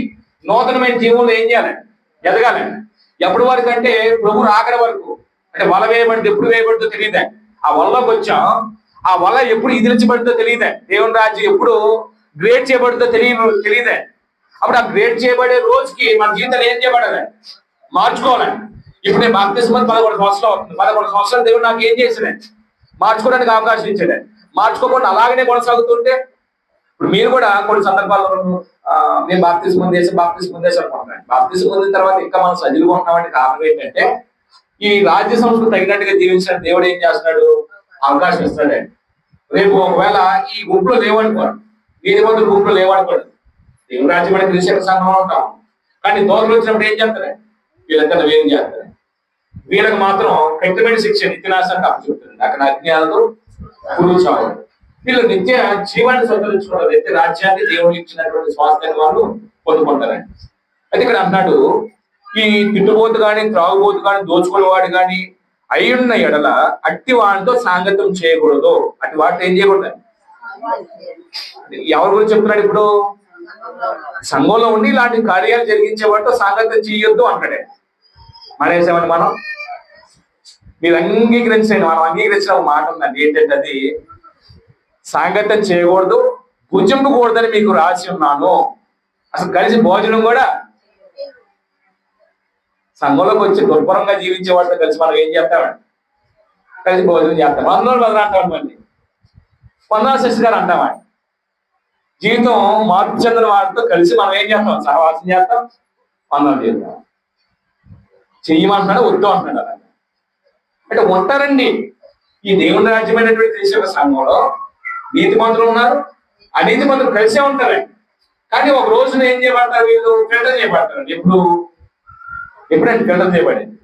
నూతనమైన జీవంలో ఏం చేయాలండి? ఎదగాలండి. ఎప్పటి వరకు అంటే ప్రభు రాకడ వరకు. అంటే వల వేయబడింది ఎప్పుడు వేయబడిందో తెలియదండి. ఆ వలలోకి వచ్చాం, ఆ వల ఎప్పుడు ఇదిలించబడిందో తెలియదండి. దేవుని రాజ్యం ఎప్పుడు గ్రేడ్ చేయబడిందో తెలియదండి. అప్పుడు ఆ గ్రేడ్ చేయబడే రోజుకి మన జీవితాలు ఏం చేయబడాలండి? మార్చుకోవాలండి. ఇప్పుడు నేను బాప్తిసం 11 సంవత్సరాలు అవుతుంది. 11 సంవత్సరాలు దేవుడు నాకు ఏం చేసినండి? మార్చుకోవడానికి అవకాశం ఇచ్చాడండి. మార్చుకోకుండా అలాగనే కొనసాగుతుంటే ఇప్పుడు మీరు కూడా కొన్ని సందర్భాల్లో నేను బాప్తిసం అనుకుంటున్నాను. బాప్తిసం పొందిన తర్వాత ఇంకా మనం సజీలుగా ఉన్నామంటే కారణం ఏంటంటే ఈ రాజ్య సంస్కృతి తగినట్టుగా జీవించిన దేవుడు ఏం చేస్తున్నాడు? అవకాశం ఇస్తాడండి. రేపు ఒకవేళ ఈ గుంపులో లేవనుకోండి, వీధి మందుల గుంపులో లేవనుకోండి, దేవుడు రాజ్యం అంటే క్రిస్టియన్ సంఘంలో ఉంటాం. కానీ దోషులు వచ్చినప్పుడు ఏం చేస్తారండి? వీళ్ళంతా ఏం చేస్తారు? వీళ్ళకి మాత్రం కఠినమైన శిక్ష నిత్యనాశానికి అప్పచెప్తుంది. అక్కడ అజ్ఞానంతో పురుగు చావు. వీళ్ళు నిత్య జీవాన్ని సంతరించుకున్న వ్యక్తి రాజ్యాన్ని దేవుడు ఇచ్చినటువంటి స్వాస్థ్యాన్ని వాళ్ళు పొందుకుంటారండి. అయితే ఇక్కడ అన్నాడు, ఈ తిట్టుబోతు కానీ, త్రాగుబోతు కానీ, దోచుకునేవాడు కానీ అయ్యున్న ఎడల అట్టి వాటితో సాంగత్యం చేయకూడదు. అట్టి వాటితో ఏం చేయకూడదు? ఎవరి గురించి చెప్తున్నాడు ఇప్పుడు? సంఘంలో ఉండి ఇలాంటి కార్యాలు జరిగించే వాటితో సాంగత్యం చేయొద్దు అంటాడే. మానేసామని మీరు అంగీకరించండి. మనం అంగీకరించిన ఒక మాట ఉందండి, ఏంటంటే అది సాంగత్యం చేయకూడదు, భుజింపకూడదని మీకు రాసి ఉన్నాను. అసలు కలిసి భోజనం కూడా సంఘంలోకి వచ్చి దుర్భరంగా జీవించే వాటితో కలిసి మనం ఏం చేస్తామండి? కలిసి భోజనం చేస్తాం. వందలు బదులు అంటామండి, వందల శశి గారు అంటామండి. జీవితం మార్పు చెందిన వాటితో కలిసి మనం ఏం చేస్తాం? సహవాసం చేస్తాం, వందలు చేస్తాం. చెయ్యమంటున్నాడు, వద్దు అంటున్నాడు. అలాగే అంటే ఉంటారండి. ఈ దేవుని రాజ్యమైనటువంటి క్రీస్తు సంఘంలో నీతి మంత్రులు ఉన్నారు, అనీతి మంత్రులు కలిసే ఉంటారండి. కానీ ఒక రోజున ఏం చేయబడతారు? వీళ్ళు ఫిల్టర్ చేయబడతారండి. ఎప్పుడంటే ఫిల్టర్ చేయబడింది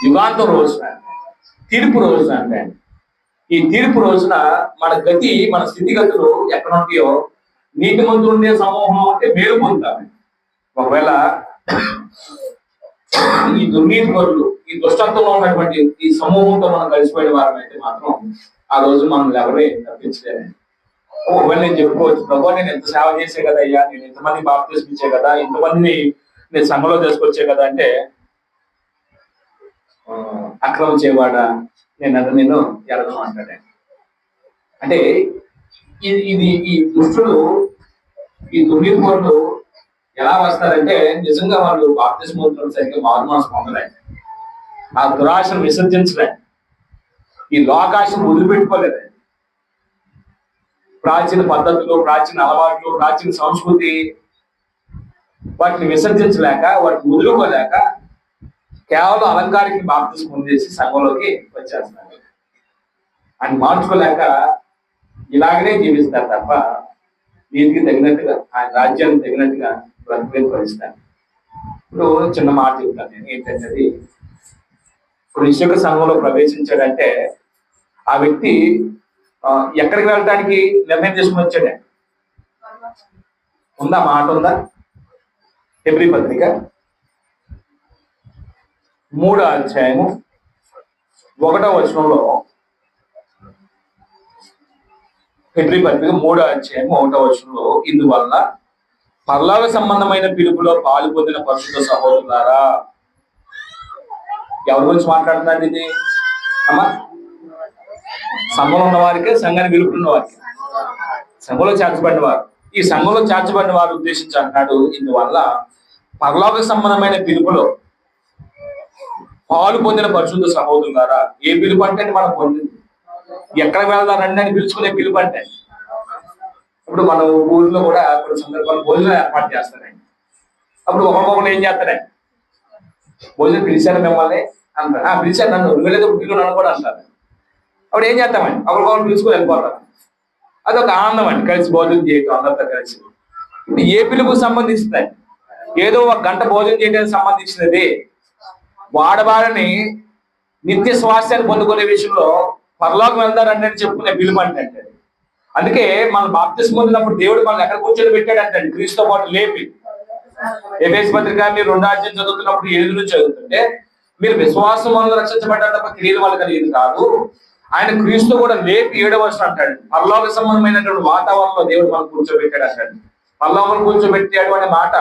యుగాంతం రోజున, తీర్పు రోజున. అంటే ఈ తీర్పు రోజున మన గతి, మన స్థితిగతులు ఎక్కడ ఉంటాయో, నీతి మంత్రులు ఉండే సమూహం అంటే మేలు పొందుతారు. ఒకవేళ ఈ దుర్నీతి పరులు, ఈ దుష్టత్వంలో ఉన్నటువంటి ఈ సమూహంతో మనం కలిసిపోయిన వారం అయితే మాత్రం ఆ రోజు మనం ఎవరే తప్పించలేదండి. ఒకవేళ నేను చెప్పుకోవచ్చు, ప్రభు నేను ఎంత సేవ చేసే కదా అయ్యా, నేను ఇంతమంది బాప్తిసం ఇచ్చే కదా, ఇంతమందిని నేను సంఘంలో తీసుకొచ్చే కదా అంటే, అక్రమం చేయవాడా, నేను ఎరగను అంటాడే. అంటే ఇది ఈ దుష్టులు, ఈ దుర్నీతి పరులు ఎలా వస్తారంటే, నిజంగా వాళ్ళు బాప్తిసం పొందడం సరిగ్గా మారు మనసు పొందలేండి. ఆ దురాశను విసర్జించలేండి. ఈ లోకాశను వదిలిపెట్టుకోలేదండి. ప్రాచీన పద్ధతులు, ప్రాచీన అలవాట్లు, ప్రాచీన సంస్కృతి వాటిని విసర్జించలేక, వాటిని వదులుకోలేక కేవలం అలంకారికి బాప్తిసం పొందేసి సంఘంలోకి వచ్చేస్తున్నారు. అని మార్చుకోలేక ఇలాగనే జీవిస్తారు తప్ప వీటికి తగినట్టుగా, ఆ రాజ్యానికి తగినట్టుగా బ్రతికేది పరిస్థితి. ఇప్పుడు చిన్న మాట చెప్తాను నేను, ఏంటంటే అది ఇప్పుడు ఇసుక సంఘంలో ప్రవేశించాడంటే ఆ వ్యక్తి ఎక్కడికి వెళ్ళడానికి నిర్ణయం చేసుకుని వచ్చాడే? ఉందా మాట? ఉందా? హెబ్రీ పత్రిక 3వ అధ్యాయము 1వ వచనంలో, హెబ్రీ పత్రిక 3వ అధ్యాయం 1వ వచనంలో, ఇందువల్ల పరలోక సంబంధమైన పిలుపులో పాలు పొందిన పరిశుద్ధ సహోదరులారా. ఎవరి గురించి మాట్లాడుతున్నారు ఇది? అమ్మా, సంఘంలో ఉన్న వారికి, సంఘాన్ని పిలుపున్న వారికి, సంఘంలో చేర్చబడిన వారు. ఈ సంఘంలో చేర్చబడిన వారు ఉద్దేశించి అంటున్నాడు, ఇందువల్ల పరలోక సంబంధమైన పిలుపులో పాలు పొందిన పరిశుద్ధ సహోదరులారా. ఏ పిలుపు అంటే మనం పొందింది, ఎక్కడ వెళ్దారండి అని పిలుచుకునే పిలుపు అంటే. ఇప్పుడు మన ఊర్లో కూడా కొన్ని సందర్భాలు భోజనం ఏర్పాటు చేస్తారండి. అప్పుడు ఒకరికొకరు ఏం చేస్తారండి? భోజనం పిలిచారు మిమ్మల్ని అంటారు. పిలిచారు నన్ను, వెళ్ళేది పిలుపు నన్ను కూడా అంటారు. అప్పుడు ఏం చేస్తామండి? ఒకరికొకరు పిలుచుకొని వెళ్ళిపోతాం. అదొక ఆనందం అండి, కలిసి భోజనం చేయటం అందరితో కలిసి. ఇప్పుడు ఏ పిలుపుకు సంబంధించిందండి? ఏదో ఒక గంట భోజనం చేయడానికి సంబంధించినది. వాడబారని నిత్య స్వాస్థ్యాన్ని పొందుకునే విషయంలో పరలోకం వెళ్తారంటే చెప్పుకునే పిలుపు అంటే. అందుకే మనం బాప్తిస్మం పొందినప్పుడు దేవుడు మనల్ని ఎక్కడ కూర్చొని పెట్టాడంటే క్రీస్తుతో పాటు లేపి. ఎఫెసీ పత్రిక మీరు 2వ అధ్యాయం చదువుతున్నప్పుడు 7 నుంచి చదువుతుంటే, మీరు విశ్వాసం వల్ల రక్షించబడ్డారు తప్ప క్రియల వల్ల కలిగేది కాదు. ఆయన క్రీస్తు కూడా లేపి 7వ వచనం అంటాడు, పరలోక సంబంధమైనటువంటి వాతావరణంలో దేవుడు మనం కూర్చోబెట్టాడు అంటాడు. పరలోకం కూర్చోబెట్టాడు అనే మాట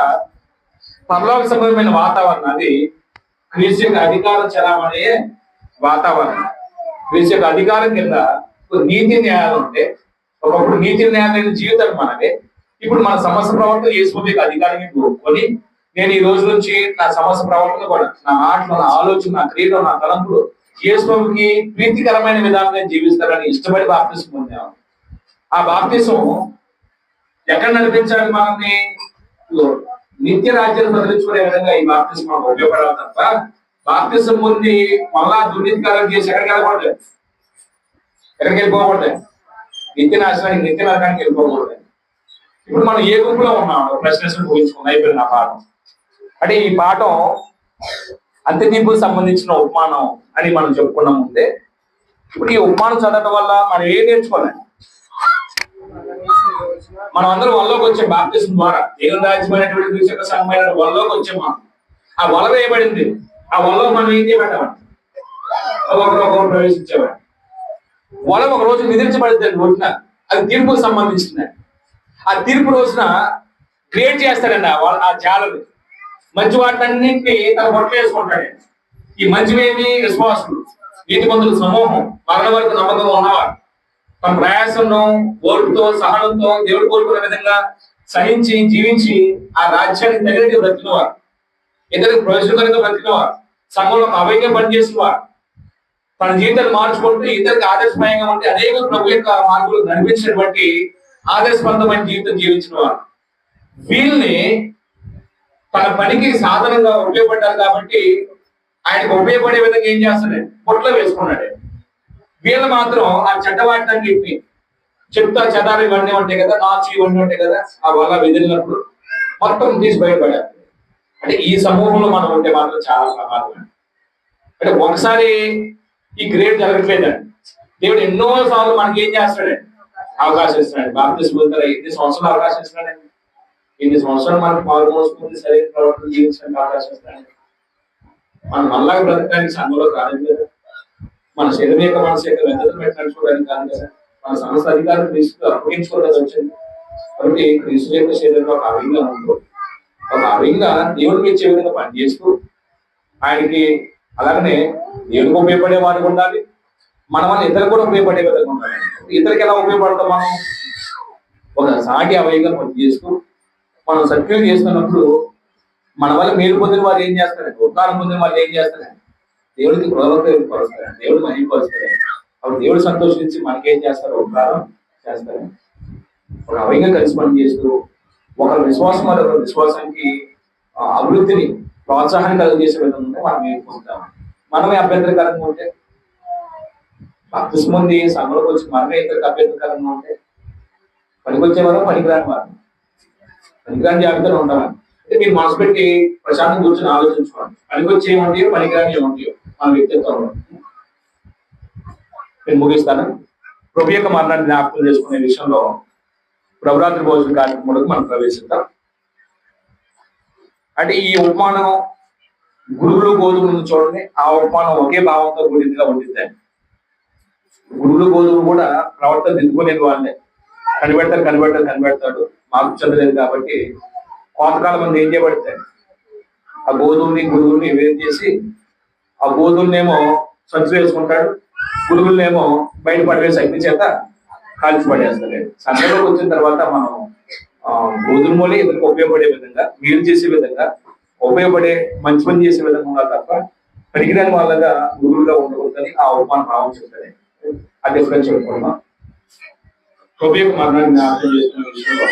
పరలోక సంబంధమైన వాతావరణం. అది క్రీస్తు యొక్క అధికారం చలామణే వాతావరణం. క్రీస్తు యొక్క అధికారం కింద నీతి న్యాయాలు ఉంటే, ఒకప్పుడు నీతి న్యాయాలైన జీవితం మనమే. ఇప్పుడు మన సమస్య ప్రవర్తన యేసు యొక్క అధికారాన్ని కోరుకొని, నేను ఈ రోజు నుంచి నా సమస్య ప్రవర్తన కూడా, నా మాటలు, నా ఆలోచన, నా క్రియలు, నా తలంపులు యేసుకి ప్రీతికరమైన విధానం నేను జీవిస్తానని ఇష్టపడి బాప్తిసం పొందాము. ఆ బాప్తిసం ఎక్కడ నడిపించాలి మనల్ని? నిత్య రాజ్యాన్ని బదిలించుకునే విధంగా ఈ బాప్తిసం మనకు ఉపయోగపడాలి తప్ప, బాప్తిసం పొంది మళ్ళా దుర్నీతికారం చేసి ఎక్కడికి వెళ్ళకూడదు, ఎక్కడికి వెళ్ళిపోకూడదు, నిత్య నాశనానికి, నిత్య నరకానికి వెళ్ళిపోకూడదు. ఇప్పుడు మనం ఏ గుంపులో ఉన్నాం? ప్రశ్న ఊహించుకుని అయిపోయింది ఆ పాఠం. అంటే ఈ పాఠం అంత్య తీర్పుకు సంబంధించిన ఉపమానం అని మనం చెప్పుకున్నాం ముందే. ఇప్పుడు ఈ ఉపమానం చదవడం వల్ల మనం ఏం నేర్చుకోవాలి? మనం అందరం వల్లోకి వచ్చే బాప్తిసం ద్వారా దేవుని రాజ్యమైనటువంటి క్రీస్తు సంఘమైన వల్లోకి వచ్చే మనం ఆ వల వేయబడింది. ఆ వలలో మనం ఏం చేయబడ్డామండి? ఒకరు ప్రవేశించేవాడు. వల ఒక రోజు విధించబడింది రోజున, అది తీర్పుకు సంబంధించింది. ఆ తీర్పు రోజున క్రియేట్ చేస్తాడండి ఆ జాలని. మంచి వాటినన్నింటినీ తన బొట్లు వేసుకుంటాడు. ఈ మంచివేమి విశ్వాసులు, నీతిమంతుల సమూహం, మరణ వరకు నమ్మకం ఉన్నవారు, తమ ప్రయాసంలో, ఓర్పుతో, సహనంతో దేవుడు కోరుకునే విధంగా సహించి జీవించి ఆ రాజ్యానికి దగ్గరికి బ్రతికినవారు, ఇతరికి ప్రయోజనకరంగా బ్రతికినవారు, సంఘంలో అవేగా పనిచేసిన వారు, తన జీవితాన్ని మార్చుకుంటూ ఇతరికి ఆదర్శమయంగా ఉంటే అనేక ప్రభు యొక్క మార్పులు నడిపించినటువంటి ఆదర్శవంతమైన జీవితం జీవించిన వారు, వీళ్ళని తన పనికి సాధనంగా ఉపయోగపడ్డారు కాబట్టి ఆయనకు ఉపయోగపడే విధంగా ఏం చేస్తాడు? పొట్లో వేసుకున్నాడు. వీళ్ళు మాత్రం ఆ చెడ్డవాటిని చెప్తా చెదారు ఇవన్నీ ఉంటాయి కదా, నాచు ఇవన్నీ ఉంటాయి కదా, ఆ వల్ల వెదిలినప్పుడు మొత్తం తీసి బయటపడారు. అంటే ఈ సమూహంలో మనం ఉంటే మాత్రం చాలా ప్రమాదం. అంటే ఒకసారి ఈ గ్రేడ్ జరగట్లేదండి. దేవుడు ఎన్నో సార్లు మనకి ఏం చేస్తాడండి? అవకాశం ఇస్తున్నాడు. బాప్తిస్మం పొందారు, 8 సంవత్సరాలు అవకాశం ఇస్తున్నాడండి. 8 సంవత్సరాలు మనకు పాలు మోసుకుంటే సరైన ప్రవర్తన జీవించడానికి అవకాశం ఇస్తున్నాడు. మనం మళ్ళా బ్రతకడానికి సంఘంలో కాదు కదా, మన శరీరం యొక్క మనసు యొక్క వెంటనే పెట్టడానికి కాదు కదా, మన సమస్త అధికారులు క్రీస్తు అప్పగించుకోవడానికి వచ్చింది. కాబట్టి క్రీస్తు యొక్క శరీరంలో ఒక అవింగా ఉంటూ, ఒక అవింగా దేవుడు మెచ్చే విధంగా పనిచేస్తూ, ఆయనకి అలాగనే దేవుడికి ఉపయోగపడే వారికి ఉండాలి, మన వల్ల ఇతరులు కూడా ఉపయోగపడే విధంగా ఉండాలి. ఇతరులకు ఎలా ఉపయోగపడతాం? మనం ఒక సాటి అవైగా పనిచేస్తూ మనం సత్క్రియ చేస్తున్నప్పుడు మన వల్ల మేలు పొందిన వారు ఏం చేస్తారండి? ఉపకారం పొందిన వాళ్ళు ఏం చేస్తారండి? దేవుడికి పరుస్తారండి, దేవుడు మహిమపరుస్తారండి. అప్పుడు దేవుడు సంతోషించి మనకేం చేస్తారు? ఉపకారం చేస్తారండి. ఒక అవైగా కలిసి పనిచేస్తూ ఒకరి విశ్వాసం వల్ల ఒకరి విశ్వాసానికి అభివృద్ధిని, ప్రోత్సాహాన్ని కలిగజేసే విధంగా ఉంటే మనం ఏం పొందుతాం. మనమే అభ్యంతరకరంగా ఉంటే, బాప్తిస్మం పొంది సంఘంలోకి వచ్చి మనమే ఇతరులకు అభ్యంతరకరంగా ఉంటే, పనికొచ్చేవారు పనికిరాని వారు, పనికిరాని జాబితాలో ఉంటామని అంటే మీరు మనసు పెట్టి ప్రశాంతం కూర్చొని ఆలోచించుకోండి. పనికొచ్చి ఏమంటాయో పనికిరాని ఏమంటాయో మన వ్యక్తిత్వంలో. నేను ముగిస్తాను. ప్రభు యొక్క మరణాన్ని జ్ఞాపకం చేసుకునే విషయంలో ప్రభురాత్రి భోజన కార్యక్రమంలోకి మనం ప్రవేశిద్దాం. అంటే ఈ ఉపమానం గురువులు గోధుమలను చూడండి, ఆ ఉపమానం ఒకే భావంతో కూడిందిగా ఉండిద్దండి. గురువులు గోధుమలు కూడా ప్రవర్తన దిద్దుకునేది వాళ్ళే. కనిపెడతాడు మాకు చదవలేదు కాబట్టి కోతకాలం మంది ఏం చేయబడతాయి? ఆ గోధుమని గురువుల్ని వేరు చేసి ఆ గోధుమనేమో సంచు వేసుకుంటాడు, గురువులనేమో బయట పడవేసి అగ్ని చేత కాల్చి పడేస్తాడు. సంఘంలోకి వచ్చిన తర్వాత మనం గోధుమ మూలే ఇతరులకు ఉపయోగపడే విధంగా, మీరు చేసే విధంగా, ఉపయోగపడే మంచి పని చేసే విధంగా ఉండాలి తప్ప పనికిరాని వాళ్ళగా గురువులుగా ఉండకూడదని ఆ ఉపమానం భావం చెప్తాడు. ఆ డిఫరెన్స్ చెప్పుకున్నాం. ప్రభు యొక్క మరణాన్ని జ్ఞాపకం చేసుకునే విషయంలో